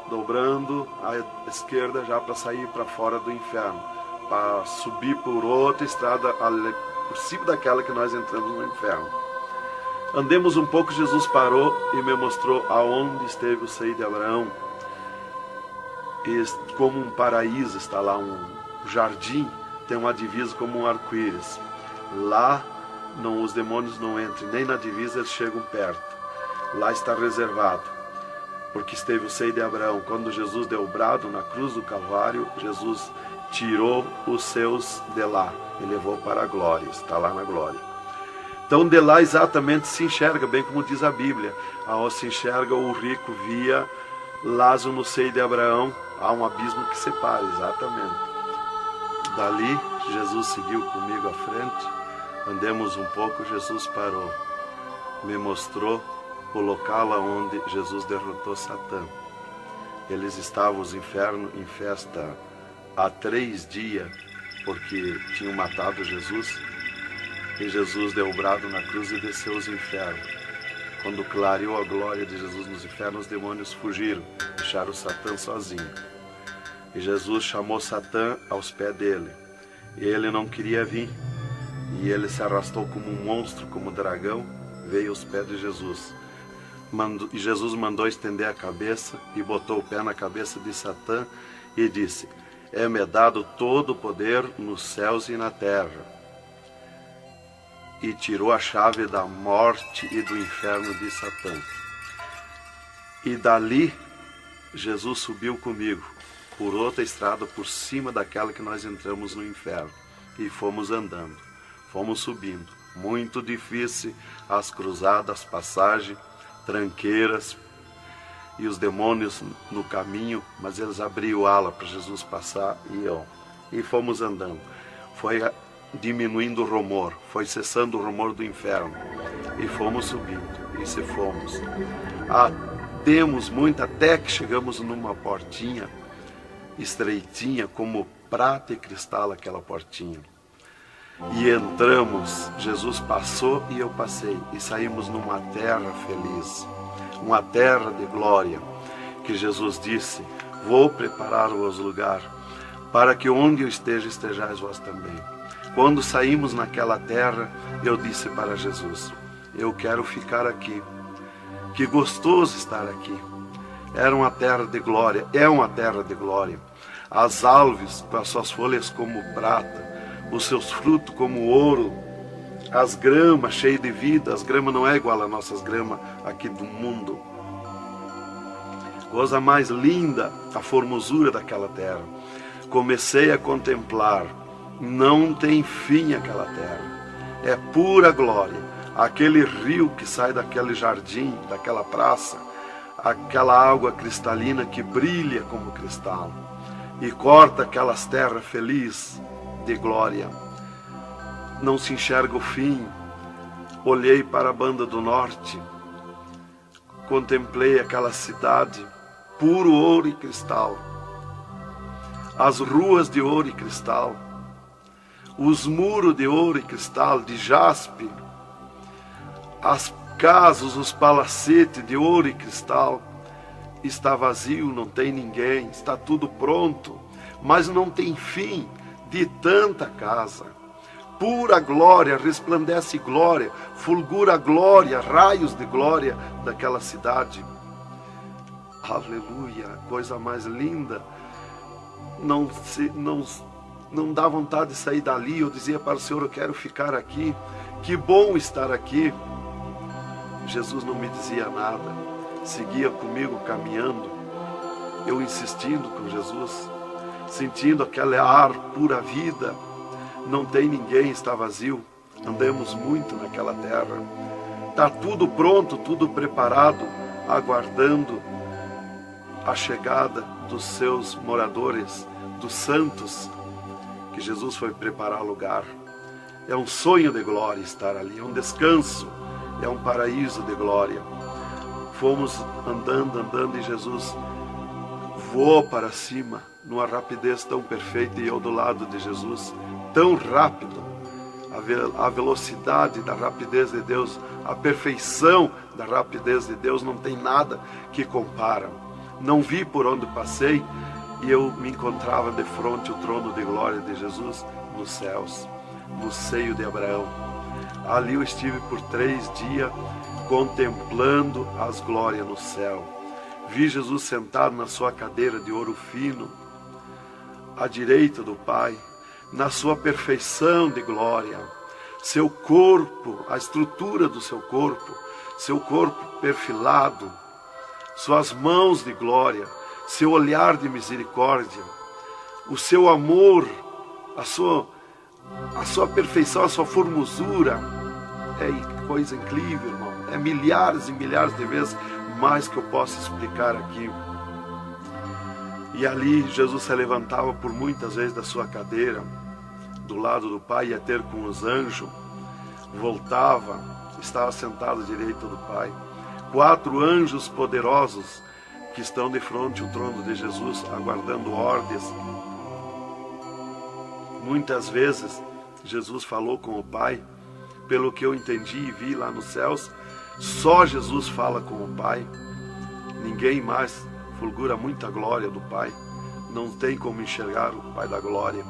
dobrando à esquerda, já para sair para fora do inferno, para subir por outra estrada, por cima daquela que nós entramos no inferno. Andemos um pouco, Jesus parou e me mostrou aonde esteve o seio de Abraão. E como um paraíso está lá, um jardim, tem uma divisa como um arco-íris. Lá os demônios não entram, nem na divisa eles chegam perto. Lá está reservado, porque esteve o seio de Abraão. Quando Jesus deu o brado na cruz do Calvário, Jesus tirou os seus de lá e levou para a glória, está lá na glória. Então de lá exatamente se enxerga, bem como diz a Bíblia, aonde se enxerga o rico via Lázaro no seio de Abraão, há um abismo que separa, exatamente. Dali Jesus seguiu comigo à frente. Andemos um pouco, Jesus parou, me mostrou o local onde Jesus derrotou Satã. Eles estavam, os infernos, em festa há 3 dias, porque tinham matado Jesus, e Jesus deu o brado na cruz e desceu os infernos. Quando clareou a glória de Jesus nos infernos, os demônios fugiram, deixaram Satã sozinho. E Jesus chamou Satã aos pés dele, e ele não queria vir. E ele se arrastou como um monstro, como um dragão, veio aos pés de Jesus. E Jesus mandou estender a cabeça e botou o pé na cabeça de Satã e disse: é-me dado todo o poder nos céus e na terra. E tirou a chave da morte e do inferno de Satã. E dali, Jesus subiu comigo, por outra estrada, por cima daquela que nós entramos no inferno. E fomos andando. Fomos subindo, muito difícil, as cruzadas, as passagens, tranqueiras, e os demônios no caminho, mas eles abriam ala para Jesus passar e fomos andando. Foi diminuindo o rumor, foi cessando o rumor do inferno, e fomos subindo, e se fomos. Demos muito, até que chegamos numa portinha estreitinha, como prata e cristal aquela portinha. E entramos, Jesus passou e eu passei, e saímos numa terra feliz, uma terra de glória, que Jesus disse: vou preparar-vos lugar, para que onde eu esteja, estejais vós também. Quando saímos naquela terra, eu disse para Jesus: eu quero ficar aqui, que gostoso estar aqui. Era uma terra de glória, é uma terra de glória. As árvores com as suas folhas como prata, os seus frutos como ouro, as gramas cheias de vida. As gramas não é igual às nossas gramas aqui do mundo. Coisa mais linda, a formosura daquela terra. Comecei a contemplar, não tem fim aquela terra, é pura glória. Aquele rio que sai daquele jardim, daquela praça, aquela água cristalina que brilha como cristal e corta aquelas terras felizes de glória. Não se enxerga o fim. Olhei para a banda do norte, contemplei aquela cidade, puro ouro e cristal, as ruas de ouro e cristal, os muros de ouro e cristal, de jaspe, as casas, os palacetes de ouro e cristal. Está vazio, não tem ninguém, está tudo pronto, mas não tem fim de tanta casa. Pura glória, resplandece glória, fulgura glória, raios de glória daquela cidade. Aleluia, coisa mais linda. Não dá vontade de sair dali. Eu dizia para o Senhor: eu quero ficar aqui, que bom estar aqui. Jesus não me dizia nada, seguia comigo caminhando, eu insistindo com Jesus, sentindo aquele ar pura vida. Não tem ninguém, está vazio. andemos muito naquela terra. Está tudo pronto, tudo preparado, aguardando a chegada dos seus moradores, dos santos, que Jesus foi preparar lugar. É um sonho de glória estar ali, é um descanso, é um paraíso de glória. Fomos andando e Jesus voou para cima, numa rapidez tão perfeita, e eu do lado de Jesus, tão rápido. A velocidade da rapidez de Deus, a perfeição da rapidez de Deus, não tem nada que compara. Não vi por onde passei, e eu me encontrava de frente ao trono de glória de Jesus nos céus, no seio de Abraão. Ali eu estive por 3 dias contemplando as glórias no céu. Vi Jesus sentado na sua cadeira de ouro fino, à direita do Pai, na sua perfeição de glória. Seu corpo, a estrutura do seu corpo perfilado, suas mãos de glória, seu olhar de misericórdia, o seu amor, a sua perfeição, a sua formosura. É coisa incrível, irmão. É milhares e milhares de vezes mais que eu posso explicar aqui. E ali Jesus se levantava por muitas vezes da sua cadeira, do lado do Pai, ia ter com os anjos, voltava, estava sentado à direita do Pai. 4 anjos poderosos que estão de frente ao trono de Jesus, aguardando ordens. Muitas vezes Jesus falou com o Pai, pelo que eu entendi e vi lá nos céus, só Jesus fala com o Pai. Ninguém mais fulgura muita glória do Pai. Não tem como enxergar o Pai da glória.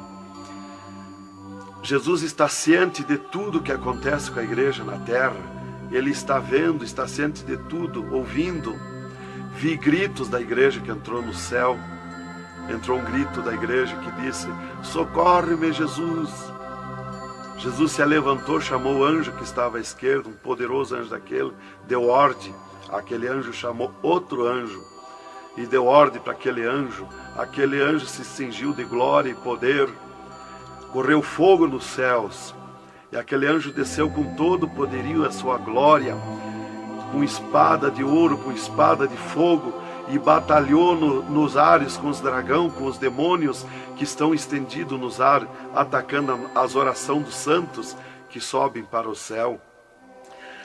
Jesus está ciente de tudo que acontece com a igreja na terra. Ele está vendo, está ciente de tudo, ouvindo. Vi gritos da igreja que entrou no céu. Entrou um grito da igreja que disse: socorre-me, Jesus. Jesus se levantou, chamou o anjo que estava à esquerda, um poderoso anjo daquele, deu ordem. Aquele anjo chamou outro anjo e deu ordem para aquele anjo. Aquele anjo se cingiu de glória e poder. Correu fogo nos céus. E aquele anjo desceu com todo o poderio e a sua glória, com espada de ouro, com espada de fogo, e batalhou nos ares com os dragões, com os demônios que estão estendidos nos ares, atacando as orações dos santos que sobem para o céu.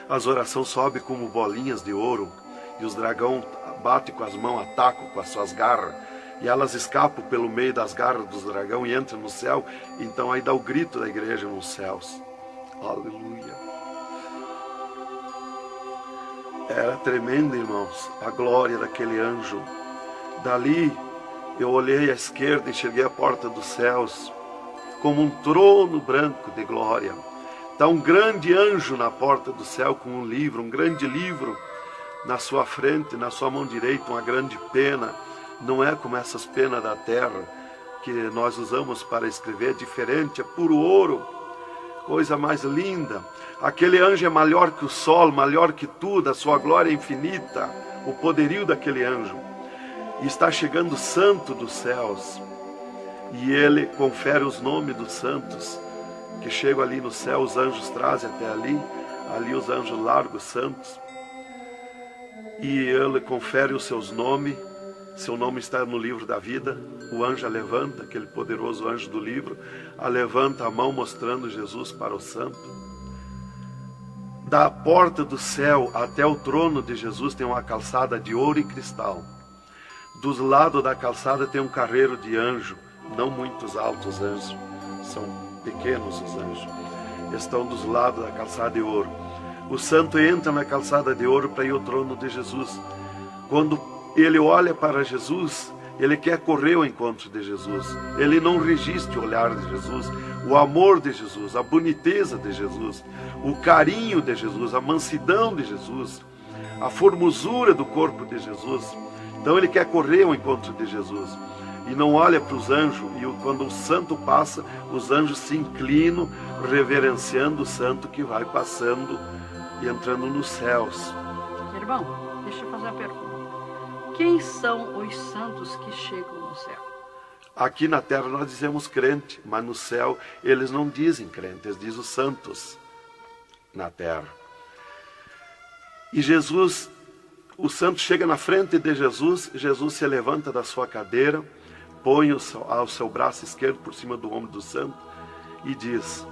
As orações sobem como bolinhas de ouro, e os dragões batem com as mãos, atacam com as suas garras, e elas escapam pelo meio das garras dos dragões e entram no céu. Então aí dá o grito da igreja nos céus. Aleluia. Era tremendo, irmãos, a glória daquele anjo. Dali eu olhei à esquerda e enxerguei a porta dos céus, como um trono branco de glória. Está um grande anjo na porta do céu com um livro, um grande livro na sua frente, na sua mão direita, uma grande pena. Não é como essas penas da terra que nós usamos para escrever, é diferente, é puro ouro, coisa mais linda. Aquele anjo é maior que o sol, maior que tudo, a sua glória é infinita, o poderio daquele anjo. E está chegando o santo dos céus, e ele confere os nomes dos santos, que chegam ali no céu, os anjos trazem até ali os anjos largam os santos, e ele confere os seus nomes. Seu nome está no livro da vida. O anjo a levanta, aquele poderoso anjo do livro, a levanta a mão mostrando Jesus para o santo. Da porta do céu até o trono de Jesus tem uma calçada de ouro e cristal. Dos lados da calçada tem um carreiro de anjo, não muitos altos anjos, são pequenos os anjos. Estão dos lados da calçada de ouro. O santo entra na calçada de ouro para ir ao trono de Jesus. Quando ele olha para Jesus, ele quer correr ao encontro de Jesus. Ele não resiste o olhar de Jesus, o amor de Jesus, a boniteza de Jesus, o carinho de Jesus, a mansidão de Jesus, a formosura do corpo de Jesus. Então ele quer correr ao encontro de Jesus e não olha para os anjos. E quando o santo passa, os anjos se inclinam, reverenciando o santo que vai passando e entrando nos céus. Irmão, deixa eu fazer uma pergunta. Quem são os santos que chegam no céu? Aqui na terra nós dizemos crente, mas no céu eles não dizem crente, eles dizem os santos. na terra. E Jesus, o santo chega na frente de Jesus, Jesus se levanta da sua cadeira, põe o seu braço esquerdo por cima do ombro do santo e diz: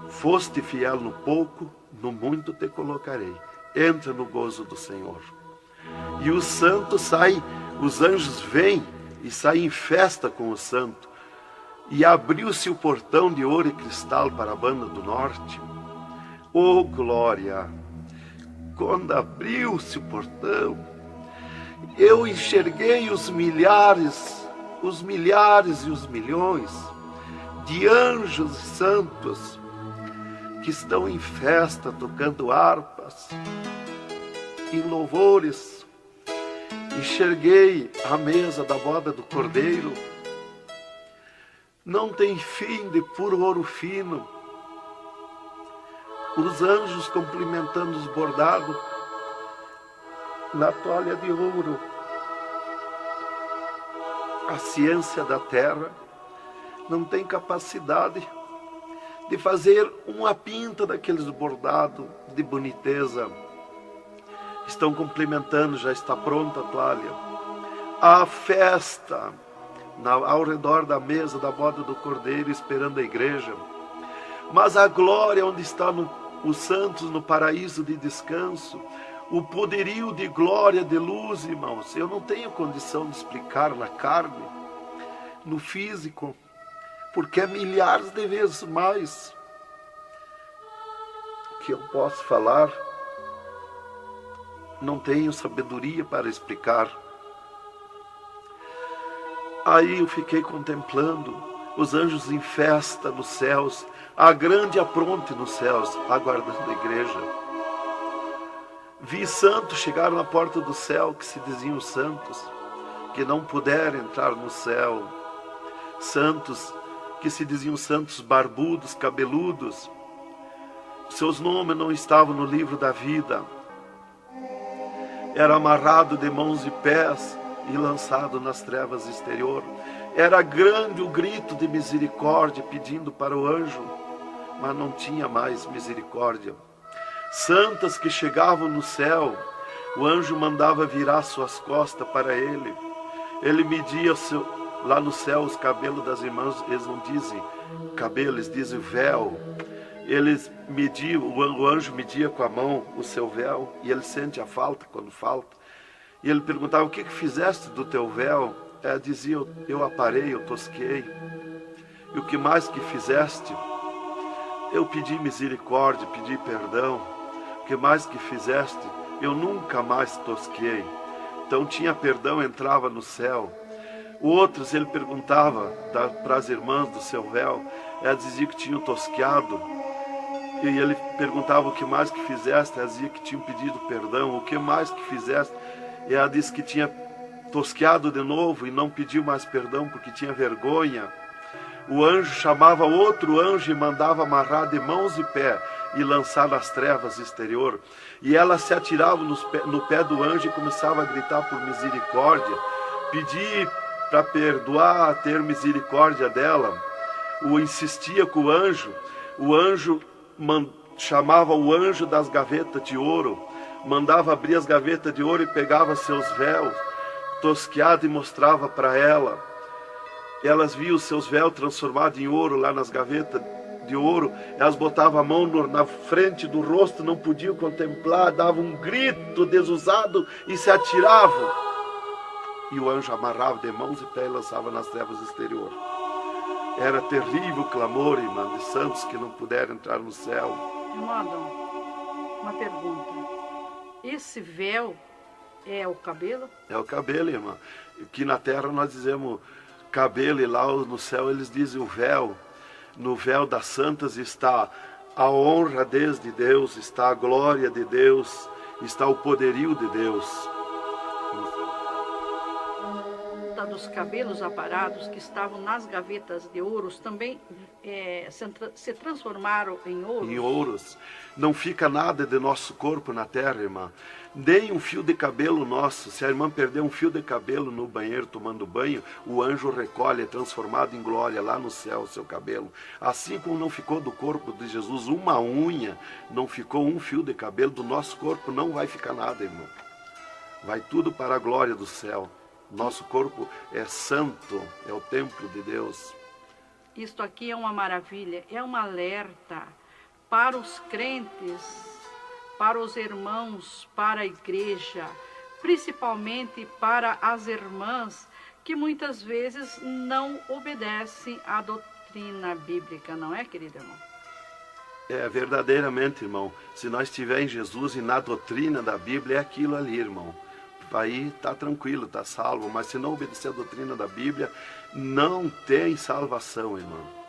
foste fiel no pouco, no muito te colocarei. Entra no gozo do Senhor. E o santo sai, os anjos vêm e saem em festa com o santo. E abriu-se o portão de ouro e cristal para a banda do norte. Oh, glória! Quando abriu-se o portão, eu enxerguei os milhares e os milhões de anjos e santos que estão em festa, tocando harpas e louvores. Enxerguei a mesa da boda do Cordeiro, não tem fim, de puro ouro fino. Os anjos cumprimentando os bordados na toalha de ouro. A ciência da terra não tem capacidade de fazer uma pinta daqueles bordados de boniteza. Estão cumprimentando, já está pronta a toalha. A festa ao redor da mesa da boda do Cordeiro, esperando a igreja. Mas a glória onde estão os santos no paraíso de descanso, o poderio de glória, de luz, irmãos, eu não tenho condição de explicar na carne, no físico, porque é milhares de vezes mais que eu posso falar. Não tenho sabedoria para explicar. Aí eu fiquei contemplando os anjos em festa nos céus, a grande apronte nos céus, aguardando a igreja. Vi santos chegar na porta do céu, que se diziam santos, que não puderam entrar no céu. Santos que se diziam santos barbudos, cabeludos. Seus nomes não estavam no livro da vida. Era amarrado de mãos e pés e lançado nas trevas exterior. Era grande o grito de misericórdia pedindo para o anjo, mas não tinha mais misericórdia. Santas que chegavam no céu, o anjo mandava virar suas costas para ele. Ele media lá no céu os cabelos das irmãs, eles não dizem cabelo, eles dizem véu. Eles mediam, o anjo media com a mão o seu véu, e ele sente a falta quando falta. E ele perguntava: o que fizeste do teu véu? Ela dizia: eu aparei, eu tosquei. E o que mais que fizeste? Eu pedi misericórdia, pedi perdão. O que mais que fizeste? Eu nunca mais tosquei. Então tinha perdão, entrava no céu. Outros ele perguntava para as irmãs do seu véu. Ela dizia que tinham tosqueado. E ele perguntava: o que mais que fizeste? Ela dizia que tinham pedido perdão. O que mais que fizeste? E ela disse que tinha tosqueado de novo e não pediu mais perdão porque tinha vergonha. O anjo chamava outro anjo e mandava amarrar de mãos e pé e lançar nas trevas exterior. E ela se atirava no pé do anjo e começava a gritar por misericórdia, pedir para perdoar, ter misericórdia dela. Insistia com o anjo chamava o anjo das gavetas de ouro, mandava abrir as gavetas de ouro e pegava seus véus tosqueados e mostrava para ela. Elas viam os seus véus transformados em ouro lá nas gavetas de ouro. Elas botavam a mão na frente do rosto, não podiam contemplar, davam um grito desusado e se atiravam. E o anjo amarrava de mãos e pés e lançava nas trevas exterior. Era terrível o clamor, irmã, de santos que não puderam entrar no céu. Irmão Adão, uma pergunta. Esse véu é o cabelo? É o cabelo, irmã. Que na terra nós dizemos cabelo e lá no céu eles dizem o véu. No véu das santas está a honra desde Deus, está a glória de Deus, está o poderio de Deus. Está dos cabelos aparados que estavam nas gavetas de ouros também se transformaram em ouros? Em ouros. Não fica nada de nosso corpo na terra, irmã. Nem um fio de cabelo nosso. Se a irmã perder um fio de cabelo no banheiro tomando banho, o anjo recolhe, é transformado em glória lá no céu o seu cabelo. Assim como não ficou do corpo de Jesus uma unha, não ficou um fio de cabelo do nosso corpo, não vai ficar nada, irmão. Vai tudo para a glória do céu. Nosso corpo é santo, é o templo de Deus. Isto aqui é uma maravilha, é um alerta para os crentes, para os irmãos, para a igreja, principalmente para as irmãs que muitas vezes não obedecem à doutrina bíblica, não é, querido irmão? É, verdadeiramente, irmão. Se nós estivermos em Jesus e na doutrina da Bíblia, é aquilo ali, irmão. Aí está tranquilo, está salvo. Mas se não obedecer a doutrina da Bíblia, não tem salvação, irmão.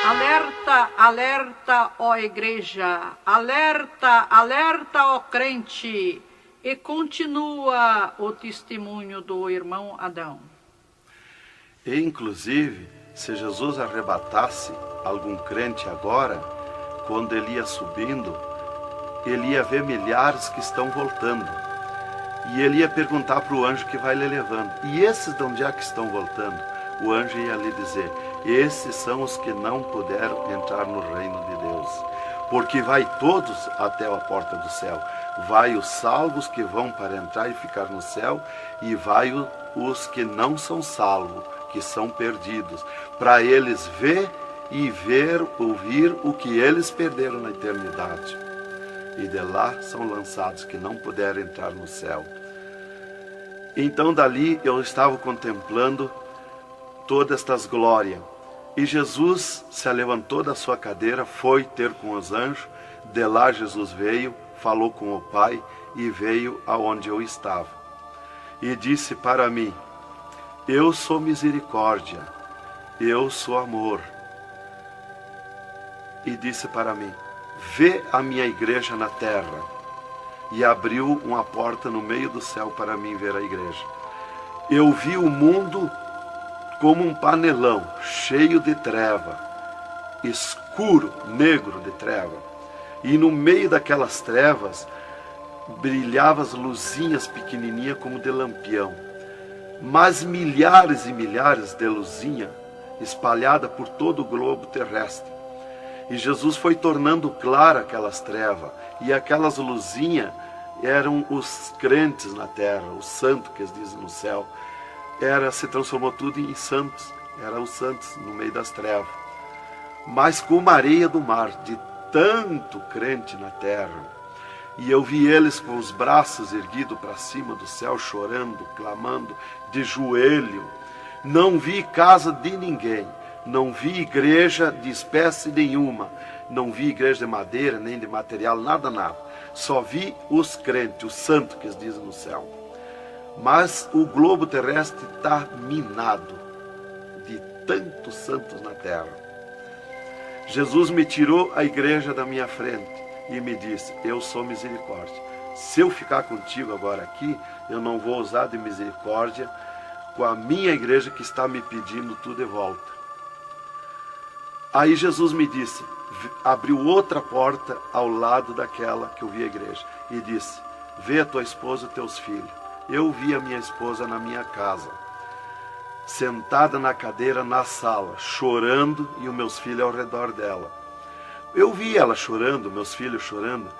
Alerta, alerta, ó igreja, alerta, alerta, ó crente. E continua o testemunho do irmão Adão. E, inclusive, se Jesus arrebatasse algum crente agora, quando ele ia subindo, ele ia ver milhares que estão voltando. E ele ia perguntar para o anjo que vai lhe levando. E esses de onde é que estão voltando? O anjo ia lhe dizer: esses são os que não puderam entrar no reino de Deus. Porque vai todos até a porta do céu. Vai os salvos que vão para entrar e ficar no céu, e vai os que não são salvos, que são perdidos, para eles ouvir o que eles perderam na eternidade. E de lá são lançados que não puderam entrar no céu. Então dali eu estava contemplando todas estas glórias. E Jesus se levantou da sua cadeira, foi ter com os anjos. De lá Jesus veio, falou com o Pai e veio aonde eu estava. E disse para mim: eu sou misericórdia, eu sou amor. E disse para mim: vê a minha igreja na terra. E abriu uma porta no meio do céu para mim ver a igreja. Eu vi o mundo como um panelão, cheio de treva, escuro, negro de treva. E no meio daquelas trevas, brilhavam as luzinhas pequenininhas como de lampião. Mas milhares e milhares de luzinhas espalhadas por todo o globo terrestre. E Jesus foi tornando clara aquelas trevas. E aquelas luzinhas eram os crentes na terra, os santos que eles dizem no céu. Se transformou tudo em santos, eram os santos no meio das trevas. Mas como a areia do mar, de tanto crente na terra. E eu vi eles com os braços erguidos para cima do céu, chorando, clamando, de joelho. Não vi casa de ninguém, não vi igreja de espécie nenhuma, não vi igreja de madeira, nem de material, nada. Só vi os crentes, os santos que eles dizem no céu. Mas o globo terrestre está minado de tantos santos na terra. Jesus me tirou a igreja da minha frente e me disse: eu sou misericórdia. Se eu ficar contigo agora aqui, eu não vou usar de misericórdia com a minha igreja que está me pedindo tudo de volta. Aí Jesus me disse, abriu outra porta ao lado daquela que eu vi a igreja e disse: vê a tua esposa e teus filhos. Eu vi a minha esposa na minha casa, sentada na cadeira na sala, chorando, e os meus filhos ao redor dela. Eu vi ela chorando, meus filhos chorando.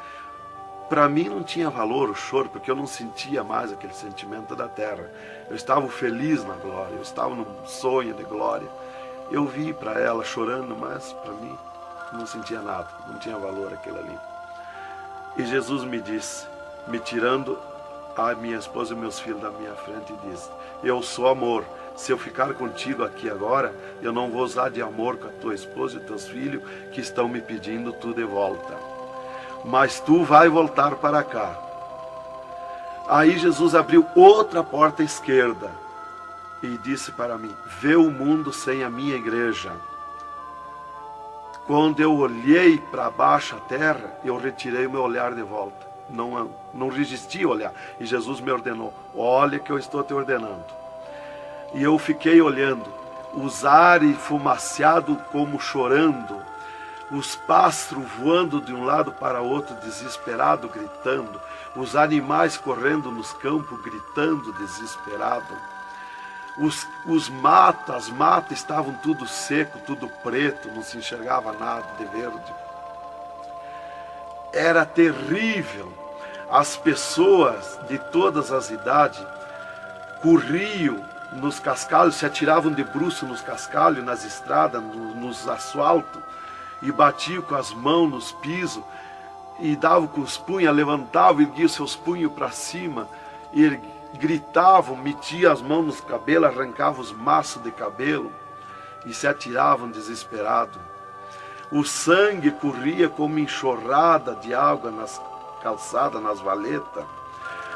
Para mim não tinha valor o choro, porque eu não sentia mais aquele sentimento da terra. Eu estava feliz na glória, eu estava num sonho de glória. Eu vi para ela chorando, mas para mim não sentia nada, não tinha valor aquilo ali. E Jesus me disse, me tirando a minha esposa e meus filhos da minha frente, e disse: eu sou amor. Se eu ficar contigo aqui agora, eu não vou usar de amor com a tua esposa e teus filhos que estão me pedindo tu de volta. Mas tu vai voltar para cá. Aí Jesus abriu outra porta à esquerda e disse para mim: vê o mundo sem a minha igreja. Quando eu olhei para baixo a terra, eu retirei o meu olhar de volta. Não resisti a olhar. E Jesus me ordenou: olha que eu estou te ordenando. E eu fiquei olhando, os ares fumaciados como chorando, os pássaros voando de um lado para outro, desesperado, gritando, os animais correndo nos campos, gritando, desesperado. As matas estavam tudo seco, tudo preto, não se enxergava nada de verde. Era terrível. As pessoas de todas as idades corriam nos cascalhos, se atiravam de bruços nos cascalhos, nas estradas, nos asfaltos, e batiam com as mãos nos pisos, e davam com os punhos, levantavam e erguiam seus punhos para cima, e gritavam, metiam as mãos nos cabelos, arrancavam os maços de cabelo, e se atiravam desesperados. O sangue corria como enxurrada de água nas calçadas, nas valetas.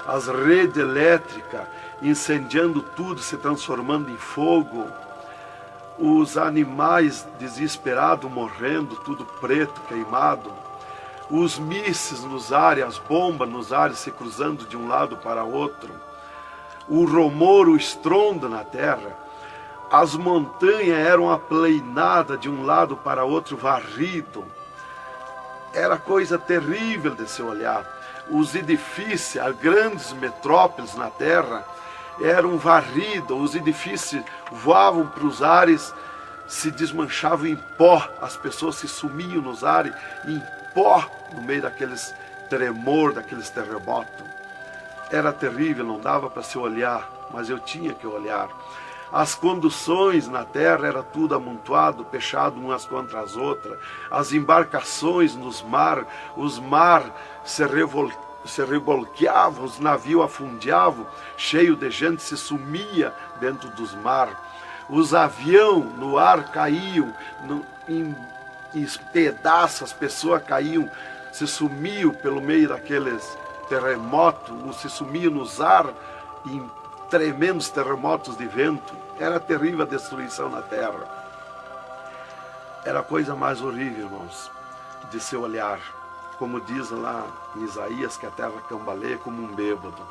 As redes elétricas incendiando tudo, se transformando em fogo. Os animais desesperados morrendo, tudo preto, queimado. Os mísseis nos ares, as bombas nos ares se cruzando de um lado para outro. O rumor, o estrondo na terra. As montanhas eram aplainadas de um lado para outro, varrido. Era coisa terrível de se olhar. Os edifícios, as grandes metrópoles na terra, eram varridos. Os edifícios voavam para os ares, se desmanchavam em pó. As pessoas se sumiam nos ares em pó, no meio daqueles tremor, daqueles terremotos. Era terrível, não dava para se olhar, mas eu tinha que olhar. As conduções na terra era tudo amontoado, fechado umas contra as outras. As embarcações nos mar, os mar se revolqueavam, os navios afundiavam, cheio de gente, se sumia dentro dos mar. Os aviões no ar caíam em pedaços, as pessoas caíam, se sumiam pelo meio daqueles terremotos, se sumiam nos ar em tremendos terremotos de vento. Era terrível a destruição na terra. Era a coisa mais horrível, irmãos, de se olhar. Como diz lá em Isaías, que a terra cambaleia como um bêbado.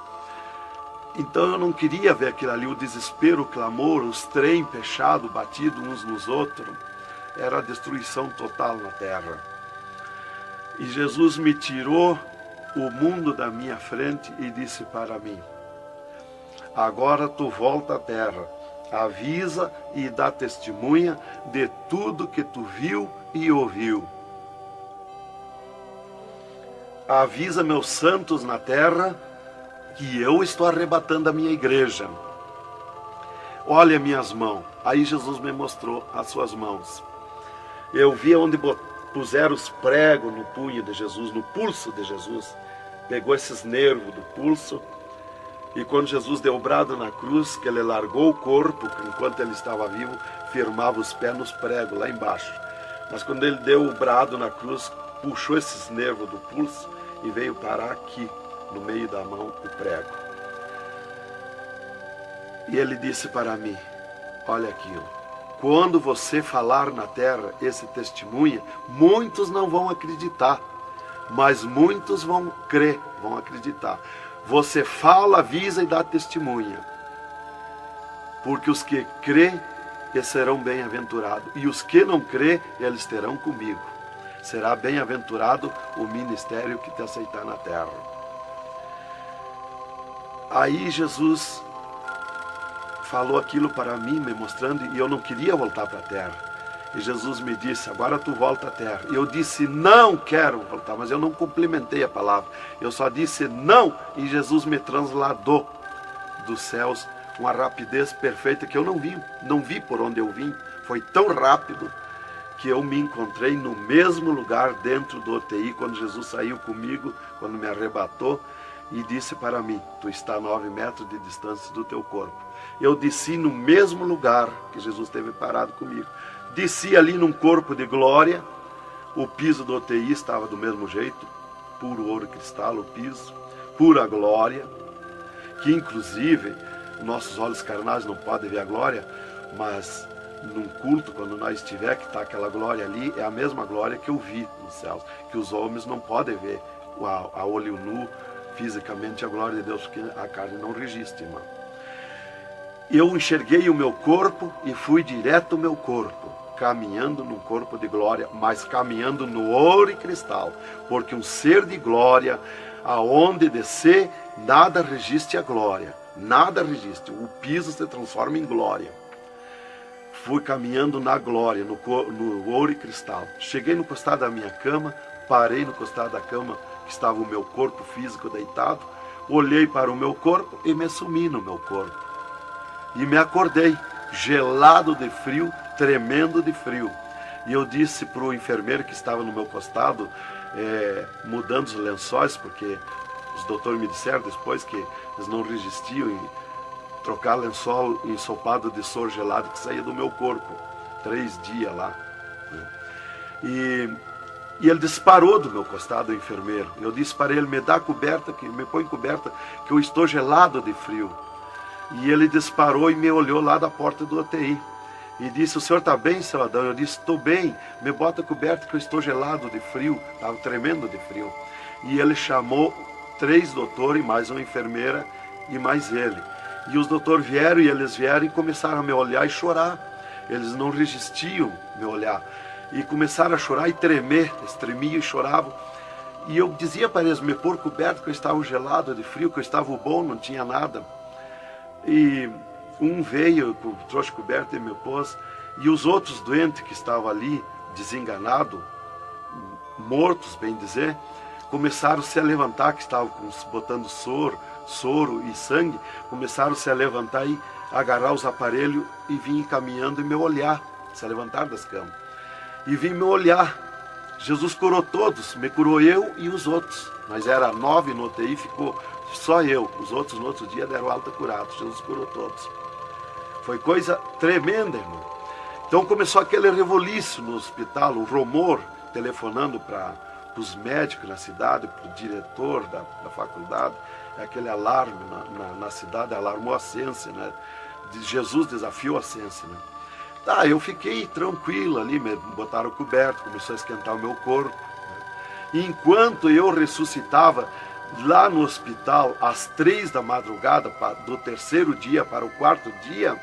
Então eu não queria ver aquilo ali, o desespero, o clamor, os trens fechados, batidos uns nos outros. Era a destruição total na terra. E Jesus me tirou o mundo da minha frente e disse para mim: agora tu volta à terra, avisa e dá testemunha de tudo que tu viu e ouviu. Avisa meus santos na terra que eu estou arrebatando a minha igreja. Olha minhas mãos. Aí Jesus me mostrou as suas mãos. Eu vi onde puseram os pregos no punho de Jesus, no pulso de Jesus. Pegou esses nervos do pulso. E quando Jesus deu o brado na cruz, que ele largou o corpo, enquanto ele estava vivo, firmava os pés nos pregos, lá embaixo. Mas quando ele deu o brado na cruz, puxou esses nervos do pulso e veio parar aqui, no meio da mão, o prego. E ele disse para mim: olha aquilo, quando você falar na terra esse testemunho, muitos não vão acreditar, mas muitos vão crer, vão acreditar. Você fala, avisa e dá testemunha. Porque os que crê, eles serão bem-aventurados. E os que não crê, eles terão comigo. Será bem-aventurado o ministério que te aceitar na terra. Aí Jesus falou aquilo para mim, me mostrando, e eu não queria voltar para a terra. E Jesus me disse: agora tu volta à terra. E eu disse: não quero voltar, mas eu não complementei a palavra. Eu só disse não, e Jesus me transladou dos céus com uma rapidez perfeita que eu não vi por onde eu vim. Foi tão rápido que eu me encontrei no mesmo lugar dentro do UTI, quando Jesus saiu comigo, quando me arrebatou, e disse para mim: tu está a 9 metros de distância do teu corpo. Eu desci no mesmo lugar que Jesus esteve parado comigo. Desci ali num corpo de glória. O piso do UTI estava do mesmo jeito, puro ouro e cristal o piso, pura glória. que inclusive nossos olhos carnais não podem ver a glória, mas num culto, quando nós estiver, que está aquela glória ali, é a mesma glória que eu vi nos céus, que os homens não podem ver a olho nu, fisicamente, a glória de Deus, porque a carne não registra, irmão. Eu enxerguei o meu corpo e fui direto ao meu corpo, caminhando num corpo de glória, mas caminhando no ouro e cristal, porque um ser de glória, aonde descer, nada resiste a glória, nada resiste, o piso se transforma em glória. Fui caminhando na glória, no ouro e cristal. Cheguei no costado da minha cama, parei no costado da cama, que estava o meu corpo físico deitado, olhei para o meu corpo e me sumi no meu corpo. E me acordei, gelado de frio, tremendo de frio. E eu disse para o enfermeiro que estava no meu costado, mudando os lençóis, porque os doutores me disseram depois que eles não resistiam em trocar lençol ensopado de soro gelado que saía do meu corpo. 3 dias lá. E ele disparou do meu costado, o enfermeiro. Eu disse para ele, me dá coberta, me põe coberta, que eu estou gelado de frio. E ele disparou e me olhou lá da porta do UTI. E disse, o senhor está bem, seu Adão? Eu disse, estou bem, me bota coberta que eu estou gelado de frio. Estava tremendo de frio. E ele chamou 3 doutores, mais uma enfermeira e mais ele. E os doutores vieram e começaram a me olhar e chorar. Eles não resistiam me olhar. E começaram a chorar e tremer, eles tremiam e choravam. E eu dizia para eles me pôr coberto, que eu estava gelado de frio, que eu estava bom, não tinha nada. E um veio, trouxe coberto e me pôs. E os outros doentes que estavam ali, desenganados, mortos, bem dizer, começaram a se levantar, que estavam botando soro e sangue, começaram a se levantar e agarrar os aparelhos e vinham caminhando e me olhar, se levantar das camas. E vim me olhar. Jesus curou todos, me curou eu e os outros. Mas era 9 no UTI, ficou só eu. Os outros no outro dia deram alta curados. Jesus curou todos. Foi coisa tremenda, irmão. Então começou aquele revoluço no hospital, o rumor, telefonando para os médicos na cidade, para o diretor da faculdade, aquele alarme na cidade, alarmou a ciência, né? Jesus desafiou a ciência, né? Tá, eu fiquei tranquilo ali, me botaram coberto, começou a esquentar o meu corpo, né? E enquanto eu ressuscitava lá no hospital, às 3 da madrugada, do 3º dia para o 4º dia,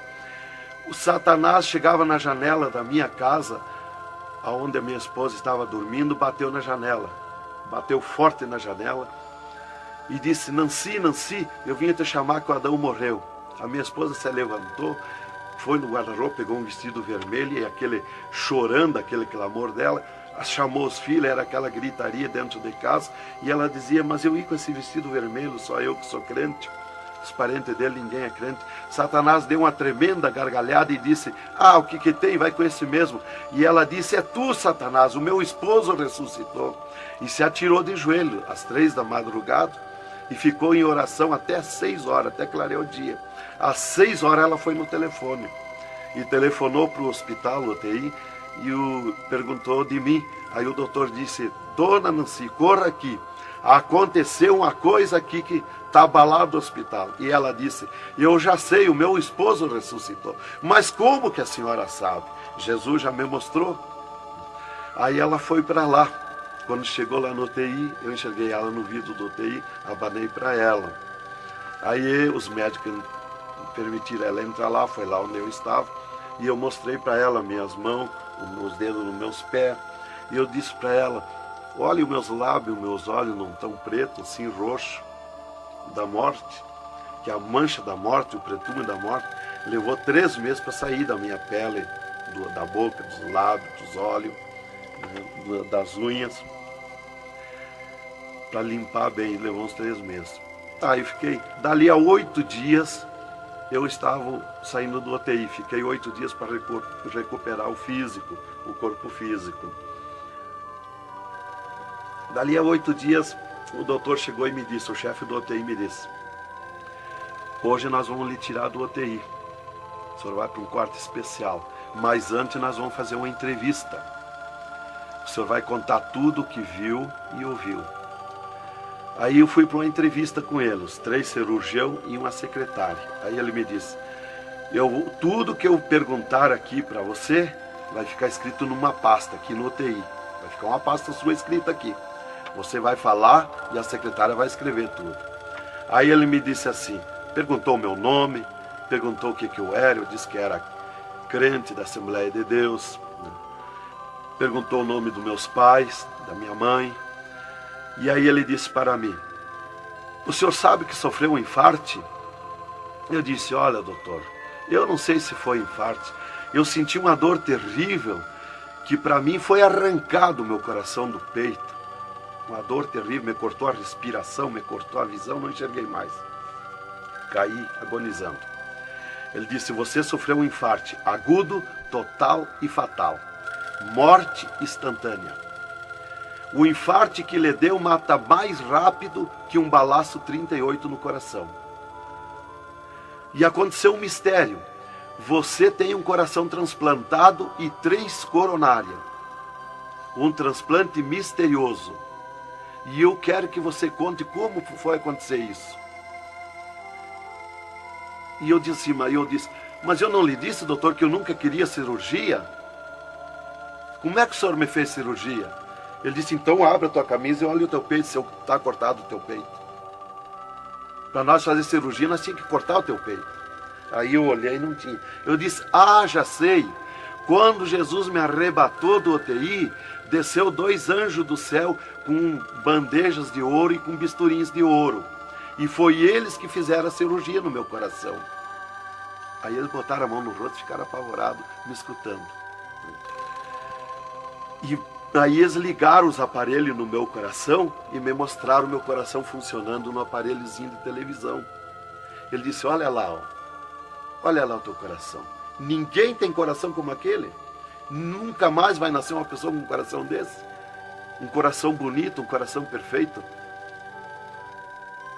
o Satanás chegava na janela da minha casa, onde a minha esposa estava dormindo, bateu na janela, bateu forte na janela, e disse, Nancy, Nancy, eu vim te chamar que o Adão morreu. A minha esposa se levantou, foi no guarda-roupa, pegou um vestido vermelho e aquele chorando, aquele clamor dela, chamou os filhos, era aquela gritaria dentro de casa, e ela dizia, mas eu ia com esse vestido vermelho, só eu que sou crente, os parentes dele, ninguém é crente. Satanás deu uma tremenda gargalhada e disse, o que tem, vai com esse mesmo. E ela disse, é tu, Satanás, o meu esposo ressuscitou. E se atirou de joelho às 3 da madrugada e ficou em oração até às 6 horas, até clarear o dia. Às 6 horas ela foi no telefone e telefonou para o hospital, UTI, e perguntou de mim. Aí o doutor disse, dona Nancy, corra aqui, aconteceu uma coisa aqui que está abalado o hospital. E ela disse, eu já sei, o meu esposo ressuscitou. Mas como que a senhora sabe? Jesus já me mostrou. Aí ela foi para lá. Quando chegou lá no UTI, eu enxerguei ela no vidro do UTI, abanei para ela. Aí os médicos permitiram ela entrar lá, foi lá onde eu estava, e eu mostrei para ela minhas mãos, os dedos nos meus pés, e eu disse para ela, olha os meus lábios, meus olhos não estão pretos, assim roxo, da morte, que a mancha da morte, o pretume da morte, levou 3 meses para sair da minha pele, da boca, dos lábios, dos olhos, das unhas, para limpar bem, levou uns 3 meses. Tá, eu fiquei, dali a 8 dias, eu estava saindo do UTI, fiquei 8 dias para recuperar o físico, o corpo físico. Dali a 8 dias, o doutor chegou e me disse, o chefe do UTI me disse, hoje nós vamos lhe tirar do UTI, o senhor vai para um quarto especial, mas antes nós vamos fazer uma entrevista. O senhor vai contar tudo o que viu e ouviu. Aí eu fui para uma entrevista com ele, os 3 cirurgiões e uma secretária. Aí ele me disse, tudo que eu perguntar aqui para você, vai ficar escrito numa pasta aqui no UTI. Vai ficar uma pasta sua escrita aqui. Você vai falar e a secretária vai escrever tudo. Aí ele me disse assim, perguntou o meu nome, perguntou o que eu era, eu disse que era crente da Assembleia de Deus, né? Perguntou o nome dos meus pais, da minha mãe. E aí ele disse para mim, o senhor sabe que sofreu um infarte? Eu disse, olha doutor, eu não sei se foi infarte, eu senti uma dor terrível, que para mim foi arrancado o meu coração do peito. Uma dor terrível, me cortou a respiração, me cortou a visão, não enxerguei mais. Caí agonizando. Ele disse, você sofreu um infarte agudo, total e fatal. Morte instantânea. O infarte que lhe deu mata mais rápido que um balaço 38 no coração. E aconteceu um mistério. Você tem um coração transplantado e 3 coronárias. Um transplante misterioso. E eu quero que você conte como foi acontecer isso. E eu disse, mas eu não lhe disse, doutor, que eu nunca queria cirurgia? Como é que o senhor me fez cirurgia? Ele disse, então abre a tua camisa e olha o teu peito, se está cortado o teu peito. Para nós fazer cirurgia, nós tínhamos que cortar o teu peito. Aí eu olhei e não tinha. Eu disse, já sei. Quando Jesus me arrebatou do UTI, desceu 2 anjos do céu com bandejas de ouro e com bisturins de ouro. E foi eles que fizeram a cirurgia no meu coração. Aí eles botaram a mão no rosto e ficaram apavorados, me escutando. E aí eles ligaram os aparelhos no meu coração e me mostraram o meu coração funcionando no aparelhozinho de televisão. Ele disse, olha lá o teu coração. Ninguém tem coração como aquele. Nunca mais vai nascer uma pessoa com um coração desse. Um coração bonito, um coração perfeito.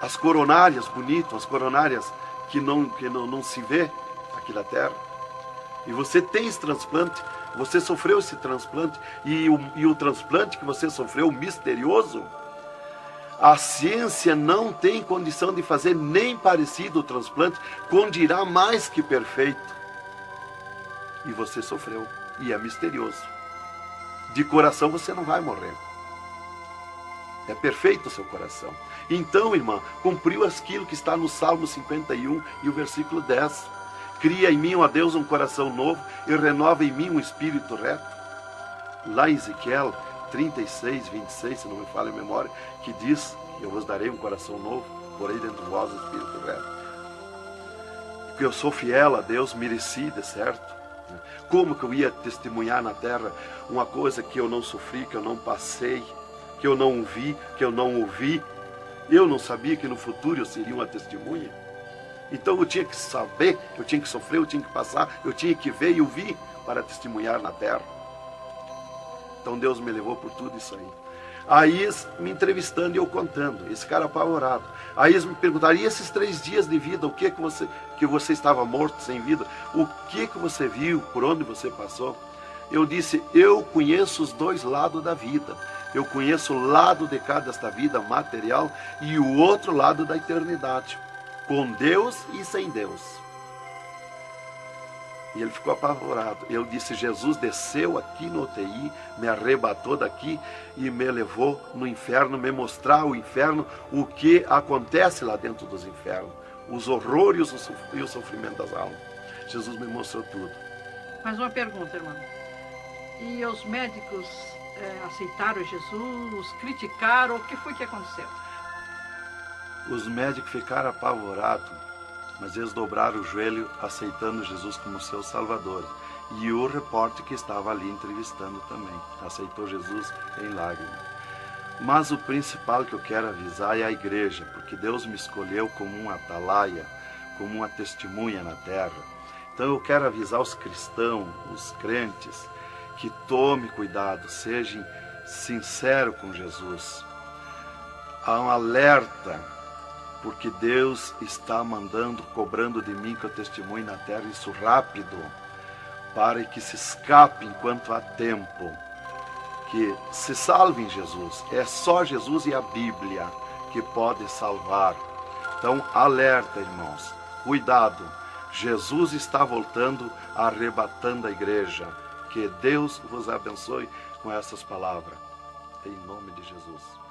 As coronárias bonitas, as coronárias que não se vê aqui na terra. E você tem esse transplante, você sofreu esse transplante, e o transplante que você sofreu, misterioso, a ciência não tem condição de fazer nem parecido o transplante, com dirá mais que perfeito. E você sofreu, e é misterioso. De coração você não vai morrer. É perfeito o seu coração. Então, irmã, cumpriu aquilo que está no Salmo 51 e o versículo 10. Cria em mim, ó Deus, um coração novo e renova em mim um espírito reto. Lá em Ezequiel 36, 26, se não me falha a memória, que diz, eu vos darei um coração novo, porei dentro de vós um espírito reto. Porque eu sou fiel a Deus, mereci, de certo. Como que eu ia testemunhar na terra uma coisa que eu não sofri, que eu não passei, que eu não vi, que eu não ouvi? Eu não sabia que no futuro eu seria uma testemunha. Então eu tinha que saber, eu tinha que sofrer, eu tinha que passar, eu tinha que ver e ouvir para testemunhar na terra. Então Deus me levou por tudo isso aí. Aí eles me entrevistando e eu contando, esse cara apavorado. Aí eles me perguntaram, e esses 3 dias de vida, o que você estava morto, sem vida, o que você viu, por onde você passou? Eu disse, eu conheço os 2 lados da vida. Eu conheço o lado de cá desta vida material e o outro lado da eternidade, com Deus e sem Deus. E ele ficou apavorado. Eu disse, Jesus desceu aqui no UTI, me arrebatou daqui e me levou no inferno, me mostrar o inferno, o que acontece lá dentro dos infernos, os horrores e o sofrimento das almas. Jesus me mostrou tudo. Mais uma pergunta, irmão. E os médicos aceitaram Jesus, criticaram, o que foi que aconteceu? Os médicos ficaram apavorados, mas eles dobraram o joelho aceitando Jesus como seu Salvador. E o repórter que estava ali entrevistando também aceitou Jesus em lágrimas. Mas o principal que eu quero avisar é a igreja, porque Deus me escolheu como uma atalaia, como uma testemunha na terra. Então eu quero avisar os cristãos, os crentes, que tome cuidado, seja sincero com Jesus. Há um alerta, porque Deus está cobrando de mim que eu testemunhe na terra isso rápido, para que se escape enquanto há tempo, que se salve em Jesus. É só Jesus e a Bíblia que pode salvar. Então, alerta, irmãos, cuidado, Jesus está voltando, arrebatando a igreja. Que Deus vos abençoe com essas palavras. Em nome de Jesus.